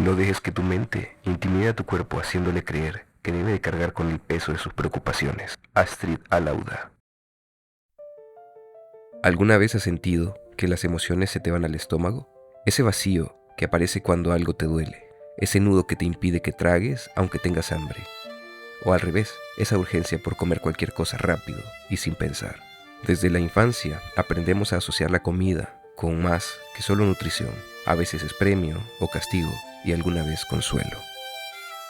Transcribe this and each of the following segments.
No dejes que tu mente intimide a tu cuerpo haciéndole creer que debe de cargar con el peso de sus preocupaciones. Astrid Alauda. ¿Alguna vez has sentido que las emociones se te van al estómago? Ese vacío que aparece cuando algo te duele. Ese nudo que te impide que tragues aunque tengas hambre. O al revés, esa urgencia por comer cualquier cosa rápido y sin pensar. Desde la infancia aprendemos a asociar la comida con más que solo nutrición. A veces es premio o castigo y alguna vez consuelo.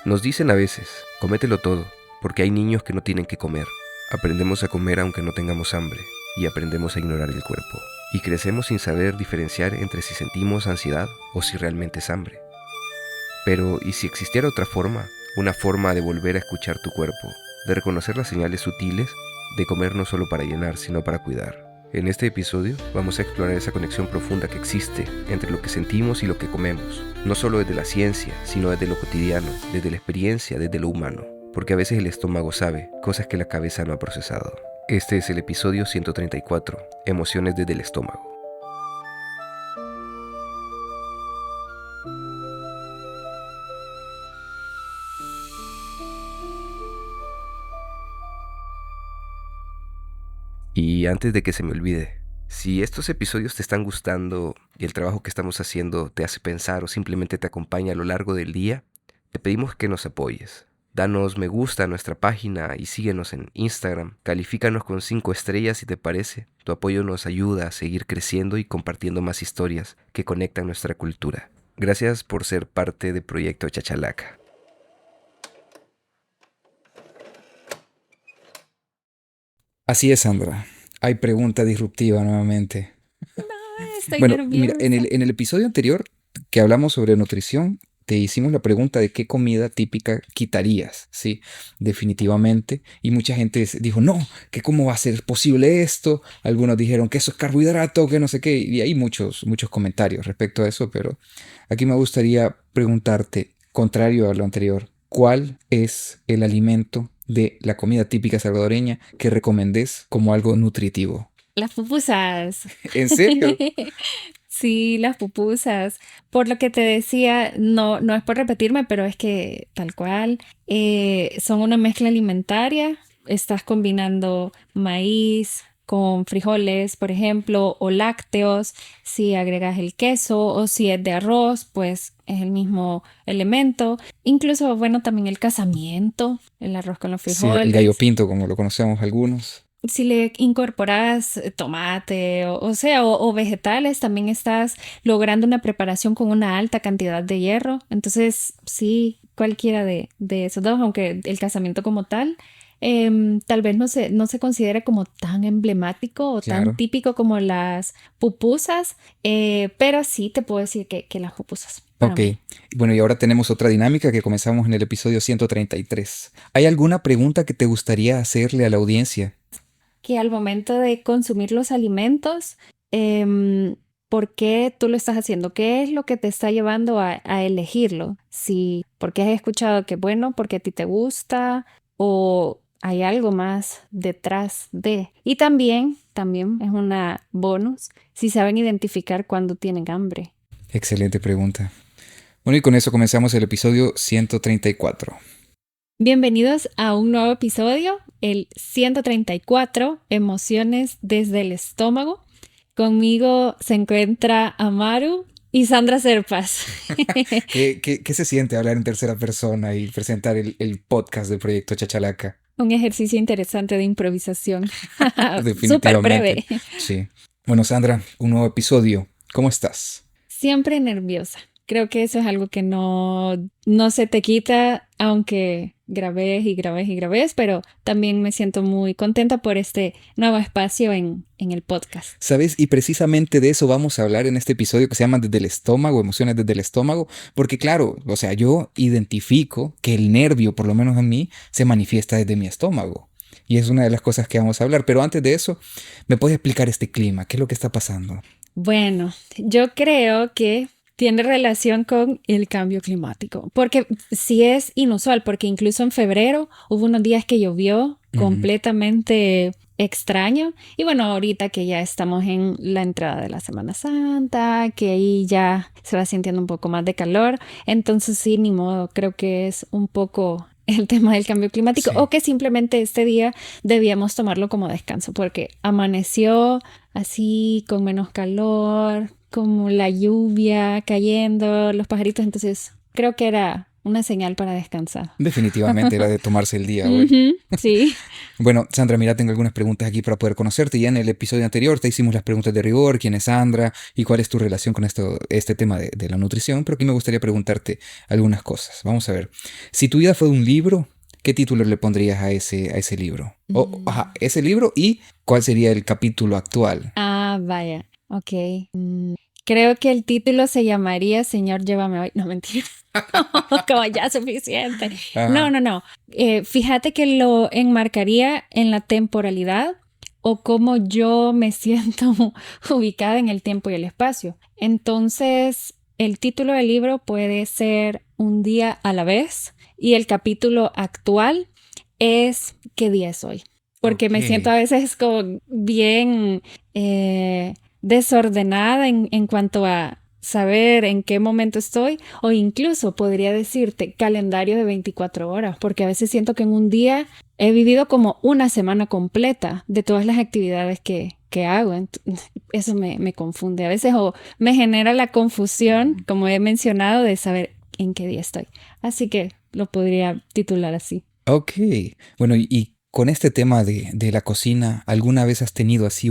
Nos dicen a veces, cómetelo todo, porque hay niños que no tienen que comer. Aprendemos a comer aunque no tengamos hambre y aprendemos a ignorar el cuerpo. Y crecemos sin saber diferenciar entre si sentimos ansiedad o si realmente es hambre. Pero, ¿y si existiera otra forma? Una forma de volver a escuchar tu cuerpo, de reconocer las señales sutiles, de comer no solo para llenar, sino para cuidar. En este episodio vamos a explorar esa conexión profunda que existe entre lo que sentimos y lo que comemos, no solo desde la ciencia, sino desde lo cotidiano, desde la experiencia, desde lo humano, porque a veces el estómago sabe cosas que la cabeza no ha procesado. Este es el episodio 134, Emociones desde el estómago. Y antes de que se me olvide, si estos episodios te están gustando y el trabajo que estamos haciendo te hace pensar o simplemente te acompaña a lo largo del día, te pedimos que nos apoyes. Danos me gusta a nuestra página y síguenos en Instagram. Califícanos con 5 estrellas si te parece. Tu apoyo nos ayuda a seguir creciendo y compartiendo más historias que conectan nuestra cultura. Gracias por ser parte de Proyecto Chachalaca. Así es, Sandra. Hay pregunta disruptiva nuevamente. Estoy Bueno, mira, nerviosa. en el episodio anterior que hablamos sobre nutrición, te hicimos la pregunta de qué comida típica quitarías, ¿sí? Definitivamente. Y mucha gente dijo, no, que cómo va a ser posible esto. Algunos dijeron que eso es carbohidrato, que no sé qué. Y hay muchos comentarios respecto a eso, pero aquí me gustaría preguntarte, contrario a lo anterior, ¿cuál es el alimento de la comida típica salvadoreña que recomendés como algo nutritivo? Las pupusas. ¿En serio? Sí, las pupusas. Por lo que te decía, no es por repetirme, pero es que tal cual, son una mezcla alimentaria. Estás combinando maíz con frijoles, por ejemplo, o lácteos. Si agregas el queso o si es de arroz, pues es el mismo elemento. Incluso, bueno, también el casamiento, el arroz con los Sí, el gallo frijoles. pinto, como lo conocemos algunos. Si le incorporas tomate, o vegetales, también estás logrando una preparación con una alta cantidad de hierro. Entonces, sí, cualquiera de esos dos, aunque el casamiento como tal, tal vez no se considere como tan emblemático o tan Claro. típico como las pupusas, pero sí te puedo decir que las pupusas, para Ok. mí. Bueno, y ahora tenemos otra dinámica que comenzamos en el episodio 133. ¿Hay alguna pregunta que te gustaría hacerle a la audiencia? Que al momento de consumir los alimentos, em, ¿por qué tú lo estás haciendo? ¿Qué es lo que te está llevando a elegirlo? Si, porque has escuchado que bueno, porque a ti te gusta o hay algo más detrás de. Y también es una bonus, si saben identificar cuando tienen hambre. Excelente pregunta. Bueno, y con eso comenzamos el episodio 134. Bienvenidos a un nuevo episodio, el 134, Emociones desde el estómago. Conmigo se encuentra Amaru y Sandra Serpas. ¿Qué se siente hablar en tercera persona y presentar el podcast del proyecto Chachalaca? Un ejercicio interesante de improvisación. Súper Definitivamente. breve. Sí. Bueno, Sandra, un nuevo episodio. ¿Cómo estás? Siempre nerviosa. Creo que eso es algo que no se te quita, aunque grabes, pero también me siento muy contenta por este nuevo espacio en el podcast. ¿Sabes? Y precisamente de eso vamos a hablar en este episodio que se llama Desde el estómago, emociones desde el estómago, porque claro, o sea, yo identifico que el nervio, por lo menos en mí, se manifiesta desde mi estómago. Y es una de las cosas que vamos a hablar. Pero antes de eso, ¿me puedes explicar este clima? ¿Qué es lo que está pasando? Bueno, yo creo que tiene relación con el cambio climático, porque sí es inusual, porque incluso en febrero hubo unos días que llovió Ujú. completamente extraño. Y bueno, ahorita que ya estamos en la entrada de la Semana Santa, que ahí ya se va sintiendo un poco más de calor, entonces sí, ni modo, creo que es un poco el tema del cambio climático, Sí. o que simplemente este día debíamos tomarlo como descanso, porque amaneció así con menos calor, como la lluvia cayendo, los pajaritos, entonces creo que era una señal para descansar. Definitivamente era de tomarse el día hoy. Ujú, sí. Bueno, Sandra, mira, tengo algunas preguntas aquí para poder conocerte. Ya en el episodio anterior te hicimos las preguntas de rigor, quién es Sandra y cuál es tu relación con este tema de la nutrición, pero aquí me gustaría preguntarte algunas cosas. Vamos a ver, si tu vida fue un libro, ¿qué título le pondrías a ese libro? Ese libro, y ¿cuál sería el capítulo actual? Ah, vaya, ok. Creo que el título se llamaría Señor, llévame hoy. No, mentira. Como ya suficiente. Ajá. No. Fíjate que lo enmarcaría en la temporalidad o cómo yo me siento ubicada en el tiempo y el espacio. Entonces, el título del libro puede ser Un día a la vez y el capítulo actual es ¿Qué día es hoy? Porque me siento a Ok. veces como bien desordenada en cuanto a saber en qué momento estoy, o incluso podría decirte calendario de 24 horas, porque a veces siento que en un día he vivido como una semana completa de todas las actividades que hago. Eso me confunde a veces, o me genera la confusión, como he mencionado, de saber en qué día estoy. Así que lo podría titular así. Ok. Bueno, y con este tema de la cocina, ¿alguna vez has tenido así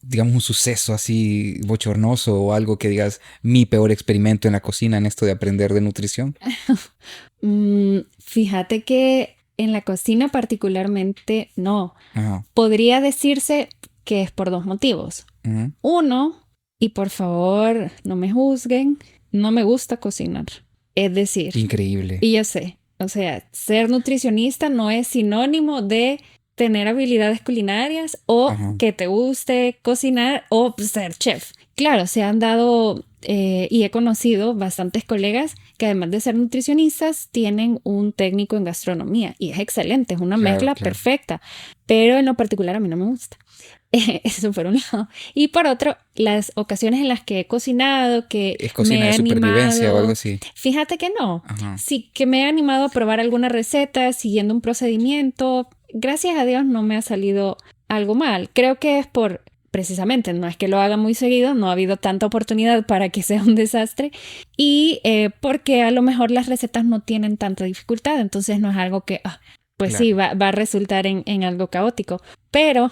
digamos, un suceso así bochornoso o algo que digas mi peor experimento en la cocina en esto de aprender de nutrición? Fíjate que en la cocina particularmente no. Ajá. Podría decirse que es por dos motivos. Ujú. Uno, y por favor no me juzguen, no me gusta cocinar. Es decir, Increíble. y yo sé, o sea, ser nutricionista no es sinónimo de tener habilidades culinarias o Ajá. que te guste cocinar o ser chef. Claro, se han dado y he conocido bastantes colegas que además de ser nutricionistas tienen un técnico en gastronomía y es excelente, es una Claro, mezcla claro. perfecta, pero en lo particular a mí no me gusta. Eso por un lado. Y por otro, las ocasiones en las que he cocinado, que ¿Es me cocina he de supervivencia o algo animado, así? fíjate que no. Ajá. Sí, que me he animado a probar alguna receta siguiendo un procedimiento. Gracias a Dios no me ha salido algo mal. Creo que es precisamente, no es que lo haga muy seguido, no ha habido tanta oportunidad para que sea un desastre y porque a lo mejor las recetas no tienen tanta dificultad, entonces no es algo que, pues sí, Claro. va a resultar en algo caótico. Pero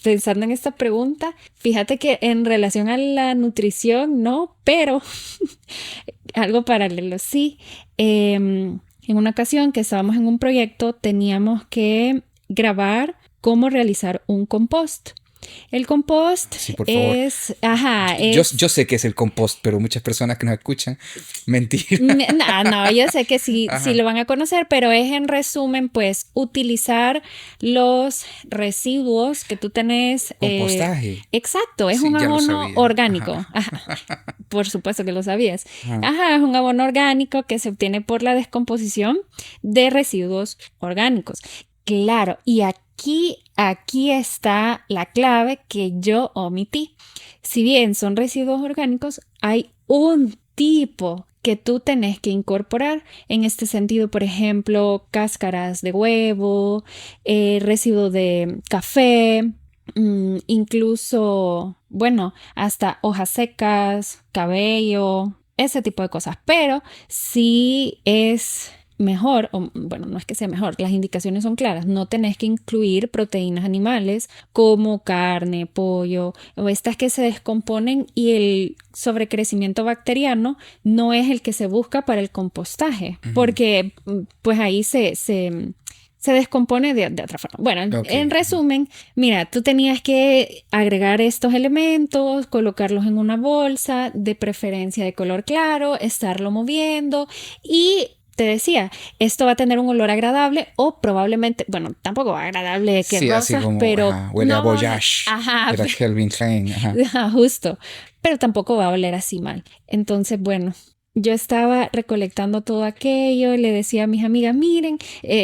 pensando en esta pregunta, fíjate que en relación a la nutrición, no, pero algo paralelo, sí. En una ocasión que estábamos en un proyecto, teníamos que grabar cómo realizar un compost. El compost Sí, por favor. Yo sé que es el compost, pero muchas personas que nos escuchan, mentira. No, yo sé que sí Ajá. lo van a conocer, pero es en resumen, pues, utilizar los residuos que tú tenés. Compostaje. Exacto, es Sí, un ya lo abono sabía. orgánico. Ajá. Ajá, por supuesto que lo sabías. Ajá. Ajá, es un abono orgánico que se obtiene por la descomposición de residuos orgánicos. Claro, y aquí está la clave que yo omití. Si bien son residuos orgánicos, hay un tipo que tú tenés que incorporar. En este sentido, por ejemplo, cáscaras de huevo, residuos de café, incluso, bueno, hasta hojas secas, cabello, ese tipo de cosas. Pero sí es mejor, o bueno, no es que sea mejor, las indicaciones son claras, no tenés que incluir proteínas animales como carne, pollo o estas que se descomponen, y el sobrecrecimiento bacteriano no es el que se busca para el compostaje, porque pues ahí se descompone de otra forma. Bueno, Ok. en resumen, mira, tú tenías que agregar estos elementos, colocarlos en una bolsa, de preferencia de color claro, estarlo moviendo y te decía, esto va a tener un olor agradable o probablemente, bueno, tampoco agradable que Sí, así rosas, como, pero ajá, huele a Voyage ajá, de la Calvin Klein. Ajá. justo, pero tampoco va a oler así mal. Entonces, bueno, yo estaba recolectando todo aquello, le decía a mis amigas, miren,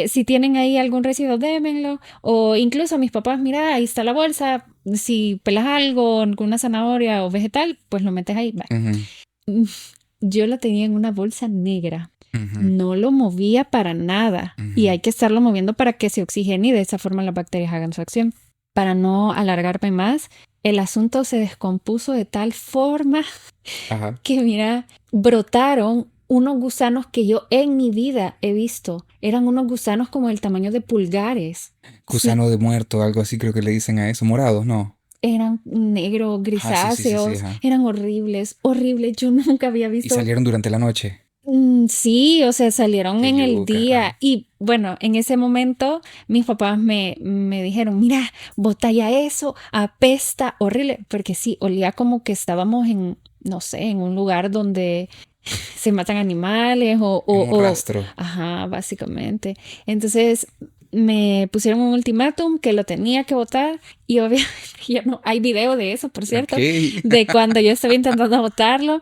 si tienen ahí algún residuo, démenlo. O incluso a mis papás, mira, ahí está la bolsa, si pelas algo, alguna zanahoria o vegetal, pues lo metes ahí. Va. Ujú, Yo lo tenía en una bolsa negra. ujú, No lo movía para nada. Y ujú. hay que estarlo moviendo para que se oxigene y de esa forma las bacterias hagan su acción. Para no alargarme más, el asunto se descompuso de tal forma Ajá. que, mira, brotaron unos gusanos que yo en mi vida he visto. Eran unos gusanos como el tamaño de pulgares. Sí, Gusano de muerto, algo así creo que le dicen a eso. Morados, ¿no? eran negros, Ah, sí, sí, sí, sí, grisáceos, ajá. eran horribles, horribles. Yo nunca había Y visto. salieron durante la noche. Sí, o sea, salieron Qué en el yuca, día ajá. y bueno, en ese momento mis papás me dijeron, mira, bota ya eso, apesta horrible, porque sí, olía como que estábamos en, no sé, en un lugar donde se matan animales En un rastro. ajá, básicamente. Entonces me pusieron un ultimátum que lo tenía que votar y obviamente ya no, hay video de eso, por Ok. cierto, de cuando yo estaba intentando votarlo.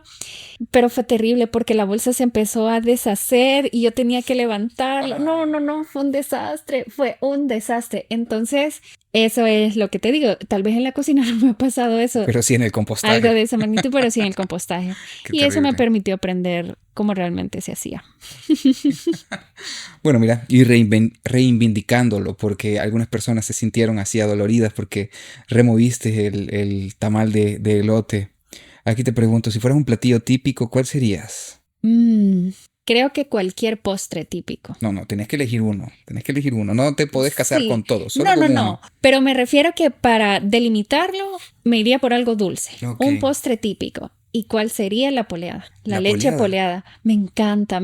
Pero fue terrible porque la bolsa se empezó a deshacer y yo tenía que levantarla. No, no, no, fue un desastre. Entonces, eso es lo que te digo. Tal vez en la cocina no me ha pasado eso, Pero sí en el algo compostaje. de esa magnitud, pero sí en el compostaje. Qué Y eso me terrible. permitió aprender cómo realmente se hacía. Bueno, mira, y reivindicándolo, porque algunas personas se sintieron así adoloridas porque removiste el tamal de elote. Aquí te pregunto, si fueras un platillo típico, ¿cuál serías? Mm, creo que cualquier postre típico. No, no, tenés que elegir uno. Tenés que elegir uno. No te podés casar Sí, con todo, solo no, no, con no, uno. pero me refiero que para delimitarlo me iría por algo dulce, Ok. un postre típico. ¿Y cuál sería la poleada? La La leche poleada. poleada. Me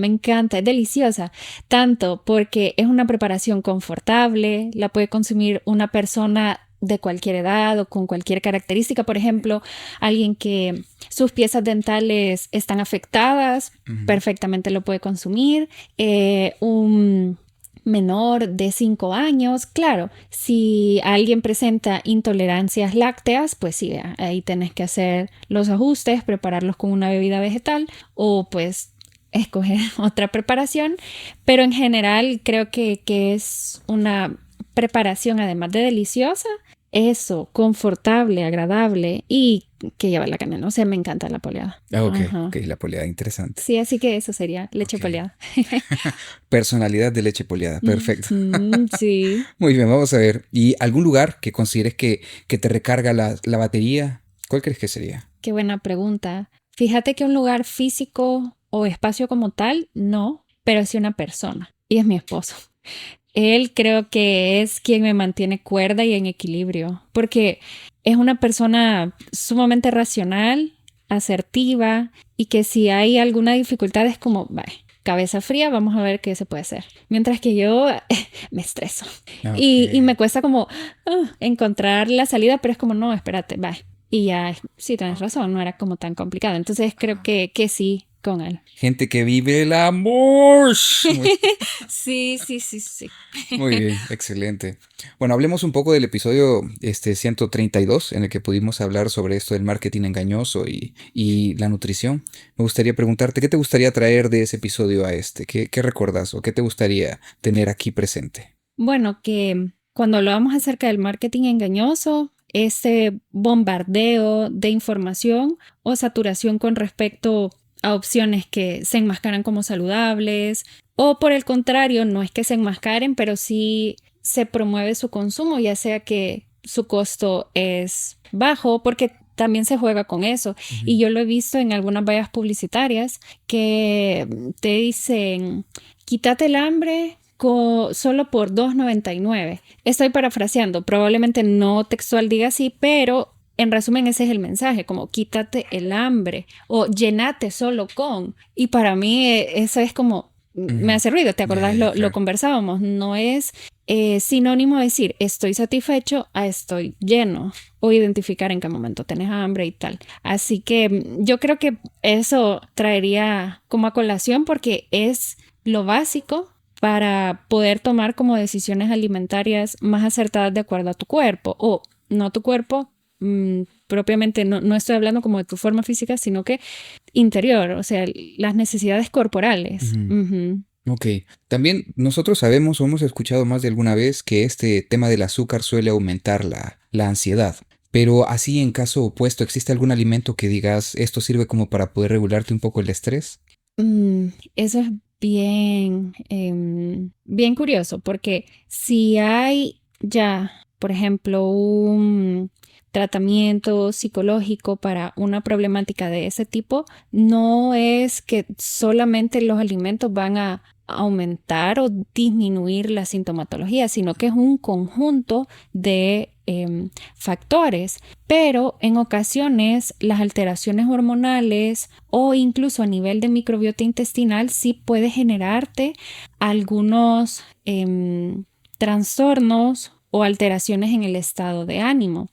encanta, es deliciosa. Tanto porque es una preparación confortable, la puede consumir una persona de cualquier edad o con cualquier característica. Por ejemplo, alguien que sus piezas dentales están afectadas, Ujú. perfectamente lo puede consumir. Un menor de 5 años, claro, si alguien presenta intolerancias lácteas, pues sí, ahí tenés que hacer los ajustes, prepararlos con una bebida vegetal o pues escoger otra preparación, pero en general creo que es una preparación además de deliciosa, eso, confortable, agradable y que lleva la canela, o sea, me encanta la poleada. Ah, ok, ok, Ajá. la poleada, interesante. Sí, así que eso sería leche Ok. poleada. Personalidad de leche poleada, perfecto. Ujú, sí. Muy bien, vamos a ver. ¿Y algún lugar que consideres que te recarga la batería? ¿Cuál crees que sería? Qué buena pregunta. Fíjate que un lugar físico o espacio como tal, no, pero sí una persona. Y es mi esposo. Él creo que es quien me mantiene cuerda y en equilibrio, porque es una persona sumamente racional, asertiva y que si hay alguna dificultad es como, vale, cabeza fría, vamos a ver qué se puede hacer. Mientras que yo me estreso Ok. y me cuesta como encontrar la salida, pero es como, no, espérate, va. Y ya, sí, tienes razón, no era como tan complicado. Entonces creo que sí, con él. Gente que vive el amor. Muy, Sí, sí, sí, sí. muy bien, excelente. Bueno, hablemos un poco del episodio 132, en el que pudimos hablar sobre esto del marketing engañoso y la nutrición. Me gustaría preguntarte, ¿qué te gustaría traer de ese episodio a este? ¿Qué recuerdas o qué te gustaría tener aquí presente? Bueno, que cuando hablábamos acerca del marketing engañoso, ese bombardeo de información o saturación con respecto a opciones que se enmascaran como saludables, o por el contrario, no es que se enmascaren, pero sí se promueve su consumo, ya sea que su costo es bajo, porque también se juega con eso. Y Ujú, yo lo he visto en algunas vallas publicitarias que te dicen, quítate el hambre solo por $2.99. Estoy parafraseando, probablemente no textual diga así, pero en resumen ese es el mensaje, como quítate el hambre o llenate solo con. Y para mí eso es como, me ujú. hace ruido, ¿te Ya, ya, acordás? ya, Lo claro. conversábamos, no es sinónimo de decir estoy satisfecho a estoy lleno o identificar en qué momento tenés hambre y tal. Así que yo creo que eso traería como a colación porque es lo básico para poder tomar como decisiones alimentarias más acertadas de acuerdo a tu cuerpo o no tu cuerpo, propiamente, no estoy hablando como de tu forma física, sino que interior, o sea, las necesidades corporales. Ujú. Ok. También nosotros sabemos o hemos escuchado más de alguna vez que este tema del azúcar suele aumentar la ansiedad. Pero así en caso opuesto, ¿existe algún alimento que digas esto sirve como para poder regularte un poco el estrés? Eso es bien, bien curioso, porque si hay ya, por ejemplo, un tratamiento psicológico para una problemática de ese tipo, no es que solamente los alimentos van a aumentar o disminuir la sintomatología, sino que es un conjunto de factores, pero en ocasiones las alteraciones hormonales o incluso a nivel de microbiota intestinal sí puede generarte algunos trastornos o alteraciones en el estado de ánimo.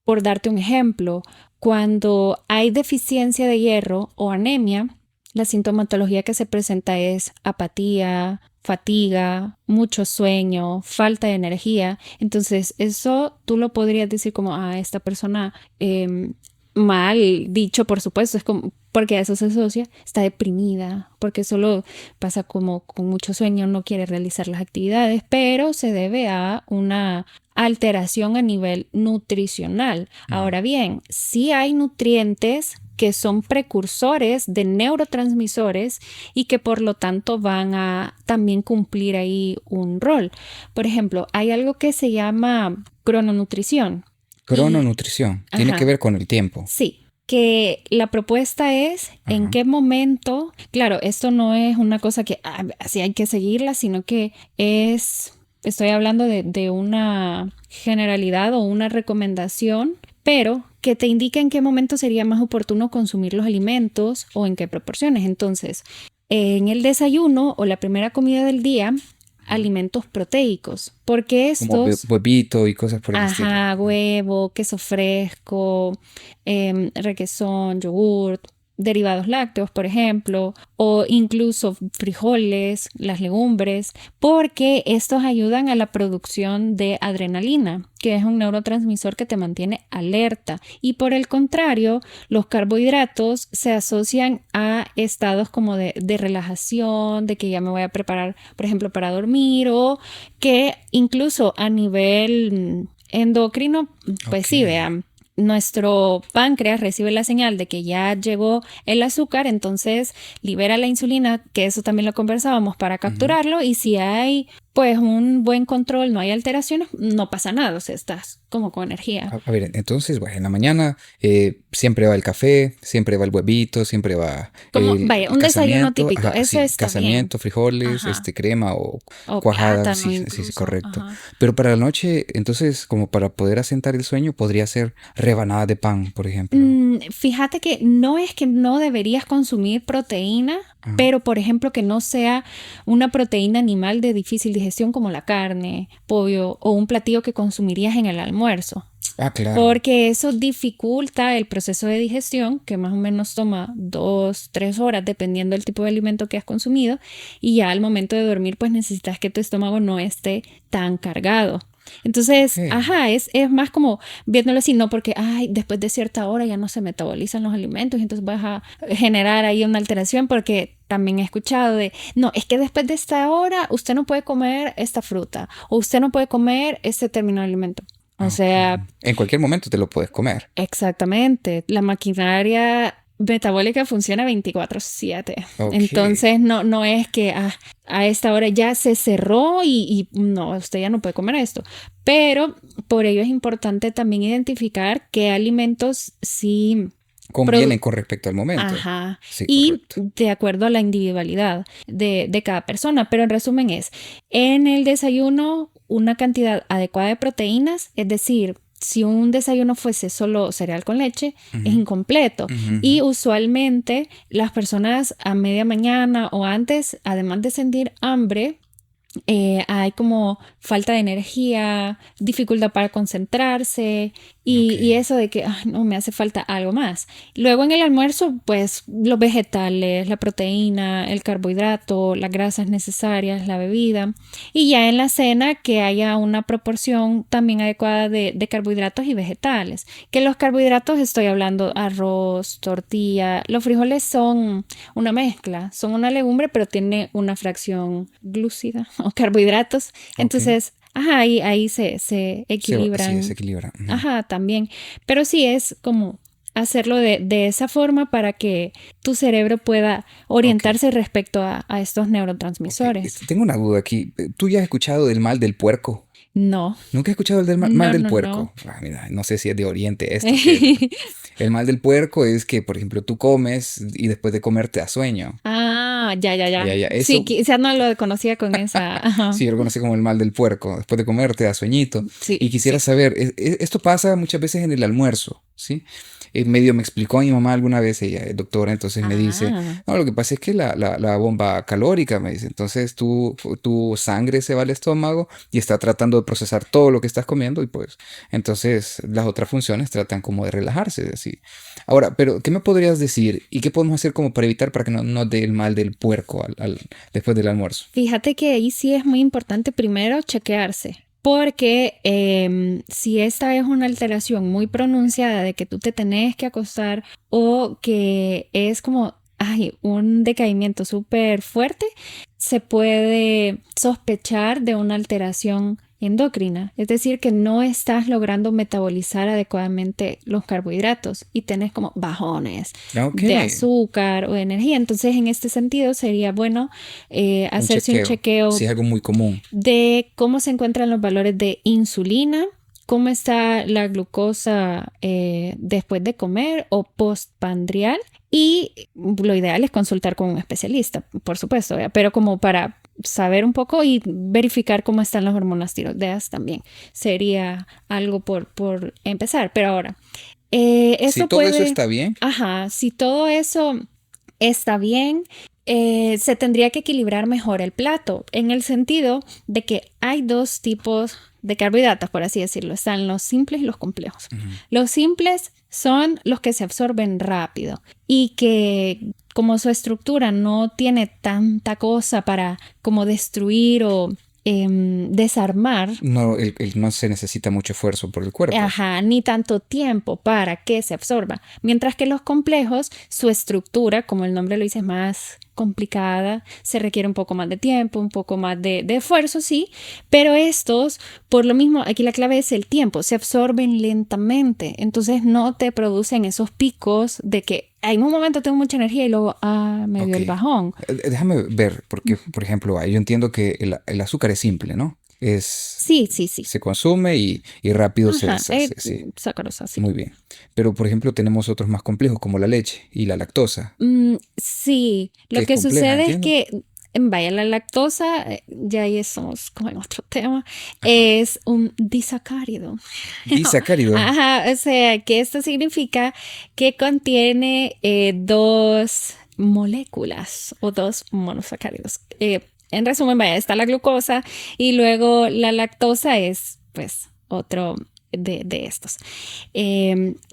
Por darte un ejemplo, cuando hay deficiencia de hierro o anemia, la sintomatología que se presenta es apatía, fatiga, mucho sueño, falta de energía. Entonces, eso tú lo podrías decir como a esta persona, mal dicho, por supuesto, es como porque a eso se asocia, está deprimida, porque solo pasa como con mucho sueño, no quiere realizar las actividades, pero se debe a una alteración a nivel nutricional. Ahora bien, sí hay nutrientes que son precursores de neurotransmisores y que por lo tanto van a también cumplir ahí un rol. Por ejemplo, hay algo que se llama crononutrición. Crononutrición. Tiene que Ajá, ver con el tiempo. sí, que la propuesta es en Ajá. qué momento, claro, esto no es una cosa que así hay que seguirla, sino que estoy hablando de una generalidad o una recomendación, pero que te indica en qué momento sería más oportuno consumir los alimentos o en qué proporciones. Entonces, en el desayuno o la primera comida del día, alimentos proteicos, porque Como estos, huevito y cosas por el estilo. ajá, huevo, queso fresco, requesón, yogurt, derivados lácteos, por ejemplo, o incluso frijoles, las legumbres, porque estos ayudan a la producción de adrenalina, que es un neurotransmisor que te mantiene alerta. Y por el contrario, los carbohidratos se asocian a estados como de relajación, de que ya me voy a preparar, por ejemplo, para dormir, o que incluso a nivel endocrino, pues sí, Ok. vean, nuestro páncreas recibe la señal de que ya llegó el azúcar, entonces libera la insulina, que eso también lo conversábamos, para Ujú. capturarlo, y si hay pues un buen control, no hay alteraciones, no pasa nada, o sea, estás como con energía. A ver, entonces, bueno, en la mañana siempre va el café, siempre va el huevito, siempre va Como, vaya, el un desayuno casamiento, típico, ajá, eso sí, está bien. casamiento, frijoles, Ajá. crema o O cuajada, plátano sí, sí, sí, incluso. correcto. Ajá. Pero para la noche, entonces, como para poder asentar el sueño, podría ser rebanada de pan, por ejemplo. Fíjate que no es que no deberías consumir proteína, Ajá. pero por ejemplo que no sea una proteína animal de difícil digestión como la carne, pollo o un platillo que consumirías en el almuerzo. Ah, claro. Porque eso dificulta el proceso de digestión, que más o menos toma 2, 3 horas, dependiendo del tipo de alimento que has consumido. Y ya al momento de dormir, pues necesitas que tu estómago no esté tan cargado. Entonces, Ok. ajá, es más como viéndolo así, no porque, ay, después de cierta hora ya no se metabolizan los alimentos y entonces vas a generar ahí una alteración, porque también he escuchado de, no, es que después de esta hora usted no puede comer esta fruta o usted no puede comer este término de alimento. O Ok. sea, En cualquier momento te lo puedes comer. exactamente, la maquinaria metabólica funciona 24/7. Ok. Entonces no es que a esta hora ya se cerró y no, usted ya no puede comer esto. Pero por ello es importante también identificar qué alimentos sí. Convienen con respecto al momento. Ajá, Sí, y correcto. de acuerdo a la individualidad de cada persona, pero en resumen es, en el desayuno una cantidad adecuada de proteínas, es decir, si un desayuno fuese solo cereal con leche, es Ujú, incompleto. ujú, ujú. Y usualmente las personas a media mañana o antes, además de sentir hambre, hay como falta de energía, dificultad para concentrarse y eso de que "Ay, no, me hace falta algo más". Luego en el almuerzo, pues los vegetales, la proteína, el carbohidrato, las grasas necesarias, la bebida. Y ya en la cena que haya una proporción también adecuada de carbohidratos y vegetales. Que los carbohidratos estoy hablando arroz, tortilla. Los frijoles son una mezcla, son una legumbre, pero tiene una fracción glúcida o carbohidratos. Entonces, ahí se equilibran. Se equilibra. Ujú. Ajá, también. Pero sí es como hacerlo de esa forma para que tu cerebro pueda orientarse respecto a estos neurotransmisores. Tengo una duda aquí. ¿Tú ya has escuchado del mal del puerco? No, ¿Nunca he escuchado del mal no, del no, puerco? no. Mira, no sé si es de Oriente esto. Que el mal del puerco es que, por ejemplo, tú comes y después de comer te da sueño. Ya. Ya, Sí, eso quizás no lo conocía con esa. Ajá. sí, yo lo conocí como el mal del puerco. Después de comer te da sueñito. Sí, Y quisiera sí. saber, esto pasa muchas veces en el almuerzo, ¿sí? Medio me explicó mi mamá alguna vez, ella es doctora, entonces me dice, Ah, no, lo que pasa es que la bomba calórica, me dice, entonces tu sangre se va al estómago y está tratando de procesar todo lo que estás comiendo y pues entonces las otras funciones tratan como de relajarse, así. Ahora, pero ¿qué me podrías decir y qué podemos hacer como para evitar para que no nos dé el mal del puerco después del almuerzo? fíjate que ahí sí es muy importante primero chequearse. Porque si esta es una alteración muy pronunciada de que tú te tenés que acostar o que es como un decaimiento súper fuerte, se puede sospechar de una alteración endocrina. Es decir, que no estás logrando metabolizar adecuadamente los carbohidratos y tenés como bajones Ok, de azúcar o de energía. Entonces, en este sentido, sería bueno un hacerse un chequeo, chequeo sí es algo muy común. de cómo se encuentran los valores de insulina, cómo está la glucosa después de comer o postprandial. Y lo ideal es consultar con un especialista, por supuesto, ¿verdad? Pero como para saber un poco y verificar cómo están las hormonas tiroideas también. Sería algo por empezar. Pero ahora, Si eso todo eso puede... está bien, Ajá, si todo eso está bien, se tendría que equilibrar mejor el plato, en el sentido de que hay dos tipos de carbohidratos, por así decirlo. Están los simples y los complejos. Los simples son los que se absorben rápido y que como su estructura no tiene tanta cosa para como destruir o desarmar, no, no se necesita mucho esfuerzo por el cuerpo. ajá, ni tanto tiempo para que se absorba. Mientras que los complejos, su estructura, como el nombre lo dice, es más complicada, se requiere un poco más de tiempo, un poco más de esfuerzo, sí, pero estos, por lo mismo, aquí la clave es el tiempo, se absorben lentamente, entonces no te producen esos picos de que en un momento tengo mucha energía y luego, me dio el Ok. bajón. Déjame ver, porque, por ejemplo, yo entiendo que el azúcar es simple, ¿no? Sí. Se consume y rápido se Ajá, deshace, sí. sacarosa, sí. Muy bien. Pero, por ejemplo, tenemos otros más complejos como la leche y la lactosa, Sí, que lo es que compleja, sucede es entiendo. que, vaya, la lactosa, ya ahí estamos como en otro tema, es un disacárido. Disacárido. Ajá, o sea, que esto significa que contiene dos moléculas o dos monosacáridos. En resumen, vaya, está la glucosa y luego la lactosa es, pues, otro de estos.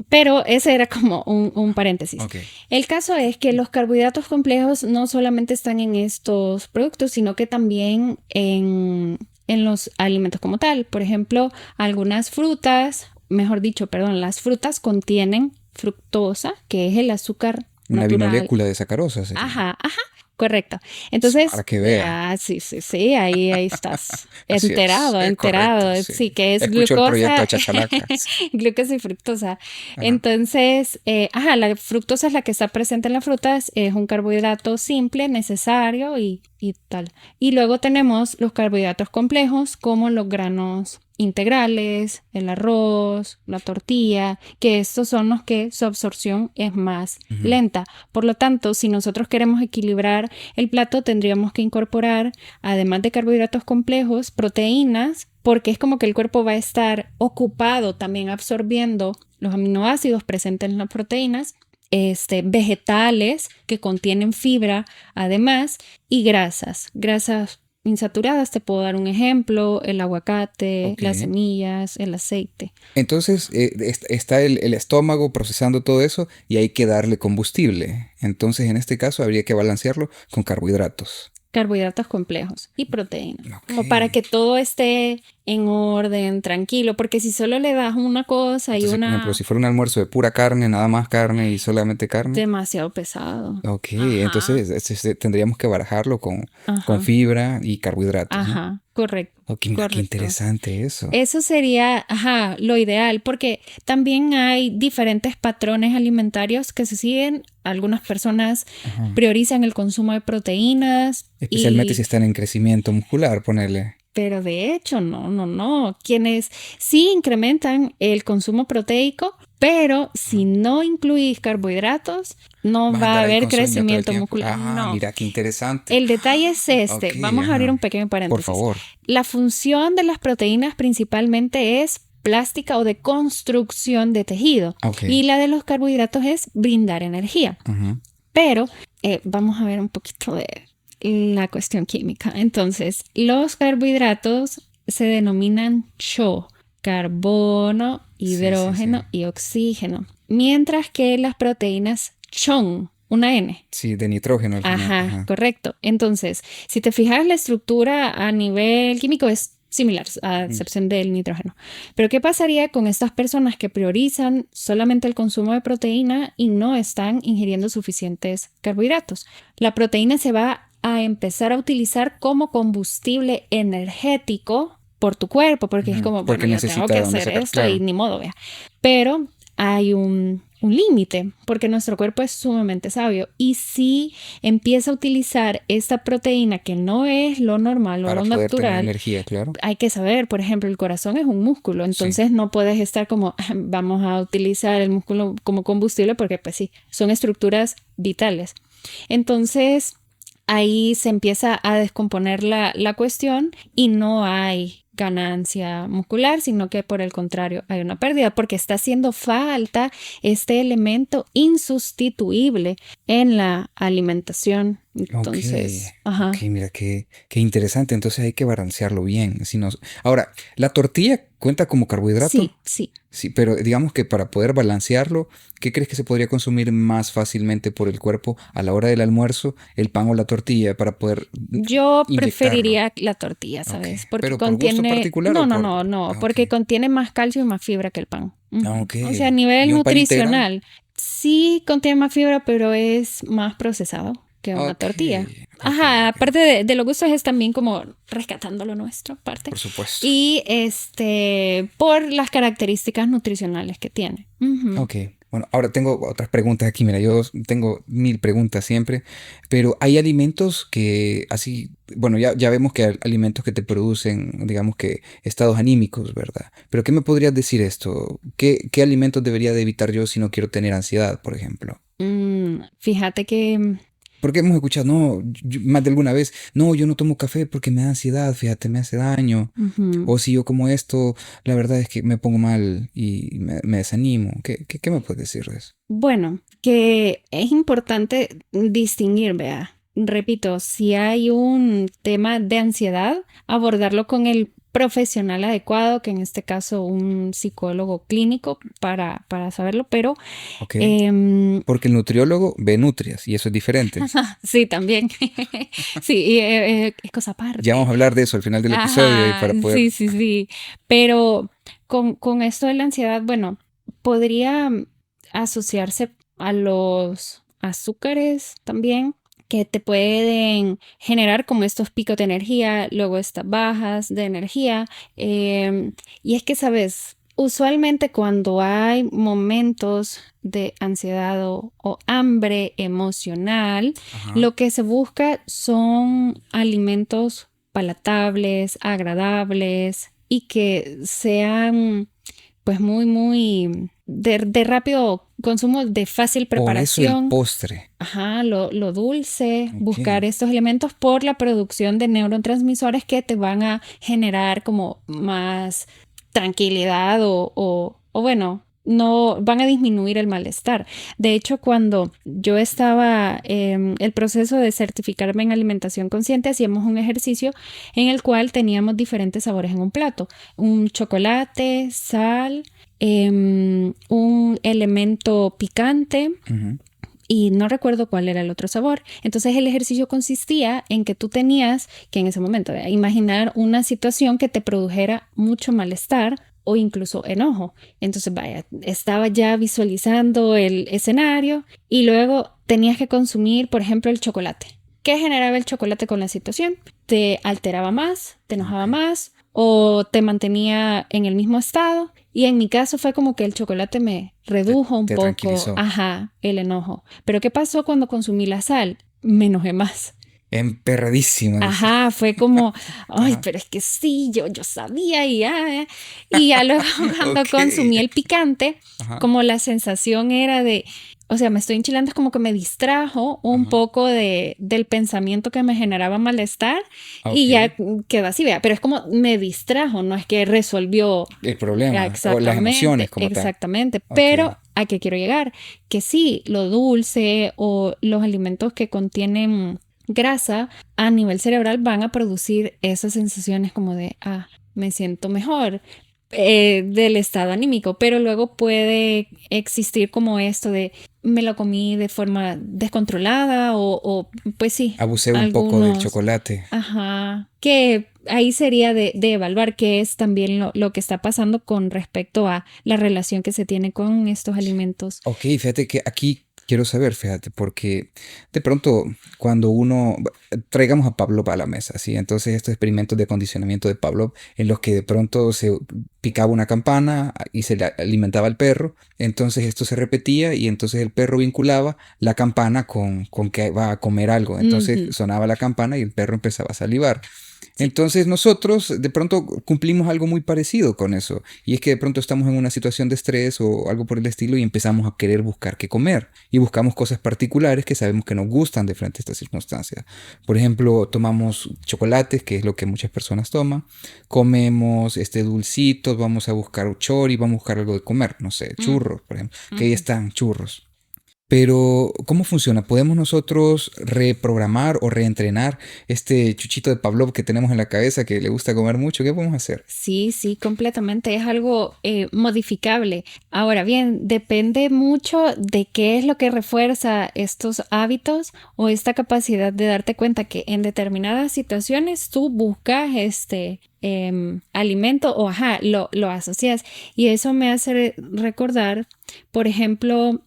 Pero ese era como un paréntesis. Ok. El caso es que los carbohidratos complejos no solamente están en estos productos, sino que también en los alimentos como tal. Por ejemplo, algunas frutas, mejor dicho, perdón, las frutas contienen fructosa, que es el azúcar Una natural. bimolécula de sacarosa sería. Ajá, correcto. Entonces, Para que vea. sí, ahí estás Así enterado. es correcto, Sí, que es Escucho el proyecto glucosa, de Chachalaca. glucosa y fructosa. Ajá. Entonces, la fructosa es la que está presente en las frutas, es un carbohidrato simple, necesario y tal. Y luego tenemos los carbohidratos complejos como los granos integrales, el arroz, la tortilla, que estos son los que su absorción es más lenta. Por lo tanto, si nosotros queremos equilibrar el plato, tendríamos que incorporar, además de carbohidratos complejos, proteínas, porque es como que el cuerpo va a estar ocupado también absorbiendo los aminoácidos presentes en las proteínas, vegetales que contienen fibra, además, y grasas insaturadas, te puedo dar un ejemplo, el aguacate, Ok. las semillas, el aceite. Entonces está el estómago procesando todo eso y hay que darle combustible. Entonces en este caso habría que balancearlo con carbohidratos. Carbohidratos complejos y proteínas, Ok. como para que todo esté en orden, tranquilo, porque si solo le das una cosa y Entonces, por ejemplo, una, si fuera un almuerzo de pura carne, nada más carne y solamente carne. demasiado pesado. Ok, Ajá, entonces tendríamos que barajarlo con ajá, fibra y carbohidratos, ¿no? ajá, correcto, Ok, mira qué correcto. interesante eso. Eso sería, ajá, lo ideal, porque también hay diferentes patrones alimentarios que se siguen. Algunas personas Ajá. priorizan el consumo de proteínas Especialmente si están en crecimiento muscular, ponerle. pero de hecho, no. Quienes sí incrementan el consumo proteico, pero si no incluís carbohidratos, no Vas a va a andar ahí haber con sueño todo el crecimiento tiempo. muscular. Ah, No. mira qué interesante. El detalle es este. Ok, Vamos a abrir un ajá. pequeño Por paréntesis. favor. La función de las proteínas principalmente es plástica o de construcción de tejido. Ok. Y la de los carbohidratos es brindar energía. Ajá. Pero vamos a ver un poquito de la cuestión química. Entonces, los carbohidratos se denominan CHO, carbono, Sí, sí, hidrógeno sí. y oxígeno, mientras que las proteínas CHON, una N. Sí, de nitrógeno al final. Ajá, Ajá. correcto. Entonces, si te fijas, la estructura a nivel químico es similar, a Mm. excepción del nitrógeno. Pero, ¿qué pasaría con estas personas que priorizan solamente el consumo de proteína y no están ingiriendo suficientes carbohidratos? La proteína se va a empezar a utilizar como combustible energético por tu cuerpo, porque es Ujú. como, Porque bueno, yo tengo que necesita donde hacer sacar. esto y Claro. ni modo, vea. Pero hay un límite, porque nuestro cuerpo es sumamente sabio y si empieza a utilizar esta proteína que no es lo normal o Para lo poder tener natural, energía, claro. hay que saber, por ejemplo, el corazón es un músculo, Sí. entonces no puedes estar como, vamos a utilizar el músculo como combustible porque pues sí, son estructuras vitales. Entonces, ahí se empieza a descomponer la cuestión y no hay ganancia muscular, sino que por el contrario hay una pérdida porque está haciendo falta este elemento insustituible en la alimentación. Ok, Entonces, ok, ajá, mira qué interesante. Entonces hay que balancearlo bien. Si no... Ahora, ¿la tortilla cuenta como carbohidrato? sí. Sí, pero digamos que para poder balancearlo, ¿qué crees que se podría consumir más fácilmente por el cuerpo a la hora del almuerzo, el pan o la tortilla, para poder Yo inyectarlo? preferiría la tortilla, Ok, ¿sabes? Porque pero por gusto contiene, particular o por... no, Ah, ok, porque contiene más calcio y más fibra que el pan. ah, Ujú. ok. O sea, a ¿Y nivel un pan integral? nutricional, sí contiene más fibra, pero es más procesado que una Ok, tortilla. ok, Ajá, ok. aparte de los gustos es también como rescatando lo nuestro, aparte. Por supuesto. Y por las características nutricionales que tiene. Ujú. Ok, bueno, ahora tengo otras preguntas aquí. Mira, yo tengo 1000 preguntas siempre, pero hay alimentos que así, bueno, ya vemos que hay alimentos que te producen, digamos que estados anímicos, ¿verdad? Pero ¿qué me podrías decir esto? ¿Qué alimentos debería de evitar yo si no quiero tener ansiedad, por ejemplo? Fíjate que Porque hemos escuchado, no, más de alguna vez, no, yo no tomo café porque me da ansiedad, fíjate, me hace daño. ujú. O si yo como esto, la verdad es que me pongo mal y me desanimo. ¿Qué me puedes decir de eso? Bueno, que es importante distinguir, vea. Repito, si hay un tema de ansiedad, abordarlo con el profesional adecuado, que en este caso un psicólogo clínico para saberlo, pero ¿Ok? em, Porque el nutriólogo ve nutrias y eso es diferente. sí, también. Sí, y, es cosa Ya vamos aparte. a hablar de eso al final del episodio y Ajá, para poder... sí. Pero con esto de la ansiedad, bueno, podría asociarse a los azúcares también, que te pueden generar como estos picos de energía, luego estas bajas de energía. Y es que, sabes, usualmente cuando hay momentos de ansiedad o hambre emocional, Ajá. lo que se busca son alimentos palatables, agradables y que sean pues muy de rápido consumo, de fácil Por eso el preparación. postre. Ajá, lo dulce, Ok. buscar estos elementos por la producción de neurotransmisores que te van a generar como más tranquilidad o bueno, no van a disminuir el malestar. De hecho, cuando yo estaba en el proceso de certificarme en alimentación consciente, hacíamos un ejercicio en el cual teníamos diferentes sabores en un plato. Un chocolate, sal, un elemento picante. Ujú. Y no recuerdo cuál era el otro sabor. Entonces el ejercicio consistía en que tú tenías que en ese momento imaginar una situación que te produjera mucho malestar o incluso enojo. Entonces, vaya, estaba ya visualizando el escenario y luego tenías que consumir, por ejemplo, el chocolate. ¿Qué generaba el chocolate con la situación? ¿Te alteraba más? ¿Te enojaba más? ¿O te mantenía en el mismo estado? Y en mi caso fue como que el chocolate me redujo un Te poco, tranquilizó. el enojo. Pero ¿qué pasó cuando consumí la sal? Me enojé más. Emperradísimo, dice. Ajá, fue como, ay, Ajá. pero es que sí, yo sabía y ya luego cuando Ok. consumí el picante, Ajá. como la sensación era de, o sea, me estoy enchilando, es como que me distrajo un Ajá. poco del pensamiento que me generaba malestar y Ok. ya quedó así, vea, pero es como me distrajo, no es que resolvió El problema o las emociones exactamente, como tal. exactamente, Ok. pero ¿a qué quiero llegar? Que sí, lo dulce o los alimentos que contienen grasa a nivel cerebral van a producir esas sensaciones como de, me siento mejor, del estado anímico, pero luego puede existir como esto de, me lo comí de forma descontrolada o pues sí, Abusé un poco del algunos, chocolate. ajá, que ahí sería de evaluar qué es también lo que está pasando con respecto a la relación que se tiene con estos alimentos. Ok, fíjate que aquí quiero saber, fíjate, porque de pronto cuando traigamos a Pavlov a la mesa, ¿sí? Entonces estos experimentos de condicionamiento de Pavlov en los que de pronto se picaba una campana y se le alimentaba al perro, entonces esto se repetía y entonces el perro vinculaba la campana con que va a comer algo, entonces Ujú, sonaba la campana y el perro empezaba a salivar. sí. Entonces nosotros de pronto cumplimos algo muy parecido con eso. Y es que de pronto estamos en una situación de estrés o algo por el estilo y empezamos a querer buscar qué comer. Y buscamos cosas particulares que sabemos que nos gustan de frente a estas circunstancias. Por ejemplo, tomamos chocolates, que es lo que muchas personas toman. Comemos dulcitos, vamos a buscar chori, vamos a buscar algo de comer. No sé, Mm, churros, por ejemplo. Que ahí ujú. están, churros. Pero, ¿cómo funciona? ¿Podemos nosotros reprogramar o reentrenar este chuchito de Pavlov que tenemos en la cabeza que le gusta comer mucho? ¿Qué podemos hacer? Sí, sí, completamente. Es algo modificable. Ahora bien, depende mucho de qué es lo que refuerza estos hábitos o esta capacidad de darte cuenta que en determinadas situaciones tú buscas alimento o lo asocias. Y eso me hace recordar, por ejemplo,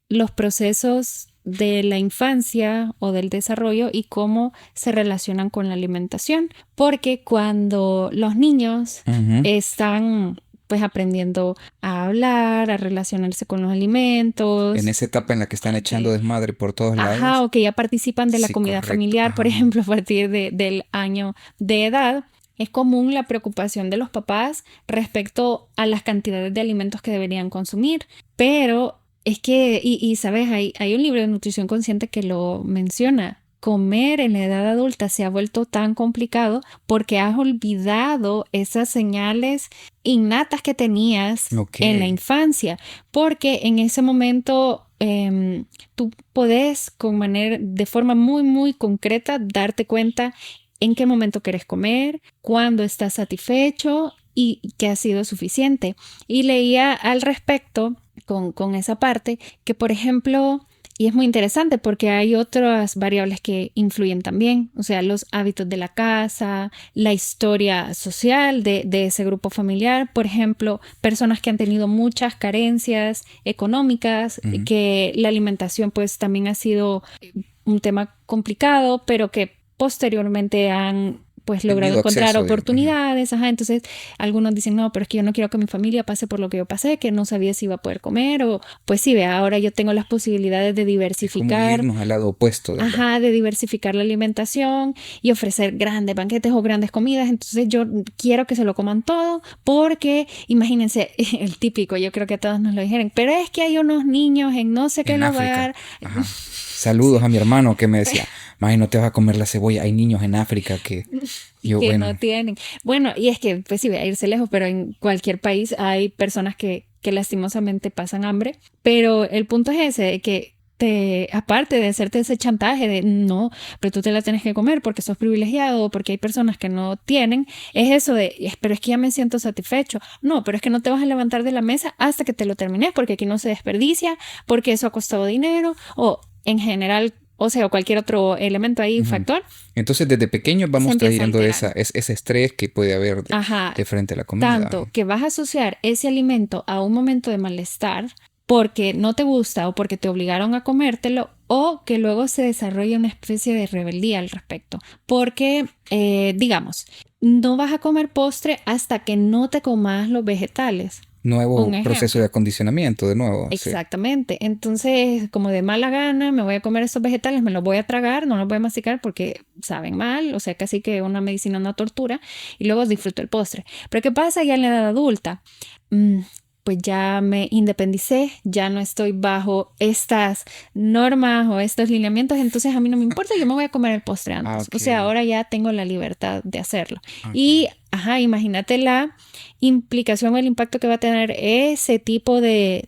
los procesos de la infancia o del desarrollo y cómo se relacionan con la alimentación. Porque cuando los niños Ujú. están pues aprendiendo a hablar, a relacionarse con los En alimentos, esa etapa en la que están echando que, desmadre por todos ajá, lados. o que ya participan de la Sí, comida correcto. familiar, por Ajá. ejemplo, a partir del año de edad. Es común la preocupación de los papás respecto a las cantidades de alimentos que deberían consumir, pero es que, sabes, hay un libro de nutrición consciente que lo menciona. Comer en la edad adulta se ha vuelto tan complicado porque has olvidado esas señales innatas que tenías Ok. en la infancia, porque en ese momento tú podés de forma muy, muy concreta darte cuenta en qué momento quieres comer, cuándo estás satisfecho y que ha sido suficiente. Y leía al respecto con esa parte que, por ejemplo, y es muy interesante porque hay otras variables que influyen también, o sea, los hábitos de la casa, la historia social de ese grupo familiar, por ejemplo, personas que han tenido muchas carencias económicas, Ujú. que la alimentación pues también ha sido un tema complicado, pero que posteriormente han pues logrado Tenido encontrar acceso, digamos. Ujú. oportunidades, entonces algunos dicen, no, pero es que yo no quiero que mi familia pase por lo que yo pasé, que no sabía si iba a poder comer, o pues sí, vea, ahora yo tengo las posibilidades de Es como diversificar, irnos al lado opuesto, ¿verdad? de diversificar la alimentación y ofrecer grandes banquetes o grandes comidas, entonces yo quiero que se lo coman todo, porque imagínense, el típico, yo creo que a todos nos lo dijeron, pero es que hay unos niños en no sé qué En África. lugar. Ajá. Saludos a mi hermano que me decía, May, no te vas a comer la cebolla. Hay niños en África que yo, Que no bueno, tienen. Bueno, y es que, pues sí, voy a irse lejos, pero en cualquier país hay personas que que lastimosamente pasan hambre, pero el punto es ese, de que aparte de hacerte ese chantaje de no, pero tú te la tienes que comer porque sos privilegiado, porque hay personas que no tienen, es eso de, pero es que ya me siento satisfecho. No, pero es que no te vas a levantar de la mesa hasta que te lo termines, porque aquí no se desperdicia, porque eso ha costado dinero, o en general, o sea, o cualquier otro elemento ahí, factor. Entonces, desde pequeños vamos trayendo ese estrés que puede haber de frente a la comida. Tanto que vas a asociar ese alimento a un momento de malestar porque no te gusta o porque te obligaron a comértelo, o que luego se desarrolla una especie de rebeldía al respecto. Porque, digamos, no vas a comer postre hasta que no te comas los vegetales. Nuevo proceso de acondicionamiento, de nuevo. Exactamente. Sí. Entonces, como de mala gana, me voy a comer estos vegetales, me los voy a tragar, no los voy a masticar porque saben mal, o sea, casi que una medicina, una tortura, y luego disfruto el postre. Pero ¿qué pasa ya en la edad adulta? Pues ya me independicé, ya no estoy bajo estas normas o estos lineamientos, entonces a mí no me importa, yo me voy a comer el postre antes. O sea, ahora ya tengo la libertad de hacerlo. Y, imagínate la implicación o el impacto que va a tener ese tipo de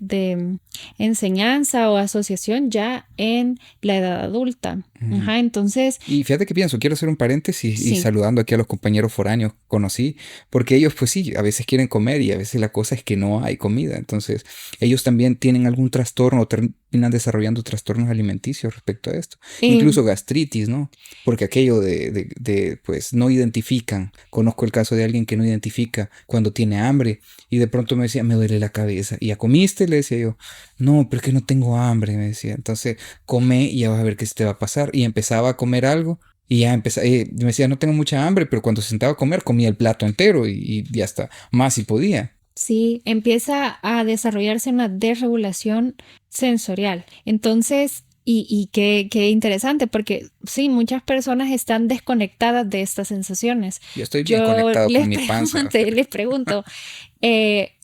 enseñanza o asociación ya en la edad adulta. Entonces... Y fíjate que pienso, quiero hacer un paréntesis y saludando aquí a los compañeros foráneos que conocí, porque ellos pues sí, a veces quieren comer y a veces la cosa es que no hay comida. Entonces ellos también tienen algún trastorno o terminan desarrollando trastornos alimenticios respecto a esto. Incluso gastritis, ¿no? Porque aquello de pues no identifican. Conozco el caso de alguien que no identifica cuando tiene hambre y de pronto me decía, me duele la cabeza. ¿Y ya comiste? Le decía yo. No, pero es que no tengo hambre, me decía. Entonces come y ya vas a ver qué se te va a pasar. Y empezaba a comer algo y ya empezaba, me decía, no tengo mucha hambre, pero cuando se sentaba a comer comía el plato entero y ya hasta más si podía. Sí, empieza a desarrollarse una desregulación sensorial. Entonces, y qué interesante, porque sí, muchas personas están desconectadas de estas sensaciones. Yo estoy bien conectado con mi panza. Les pregunto,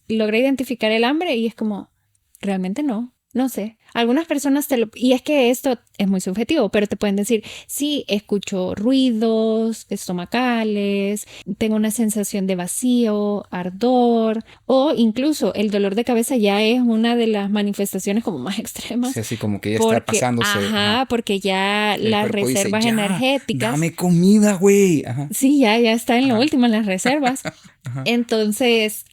¿logré identificar el hambre? Y es como, realmente no sé. Algunas personas y es que esto es muy subjetivo, pero te pueden decir, sí, escucho ruidos estomacales, tengo una sensación de vacío, ardor, o incluso el dolor de cabeza ya es una de las manifestaciones como más extremas. Sí, así como que ya está pasándose. Porque ya las reservas dice, energéticas. Dame comida, güey. Sí, ya está en lo último en las reservas. Entonces,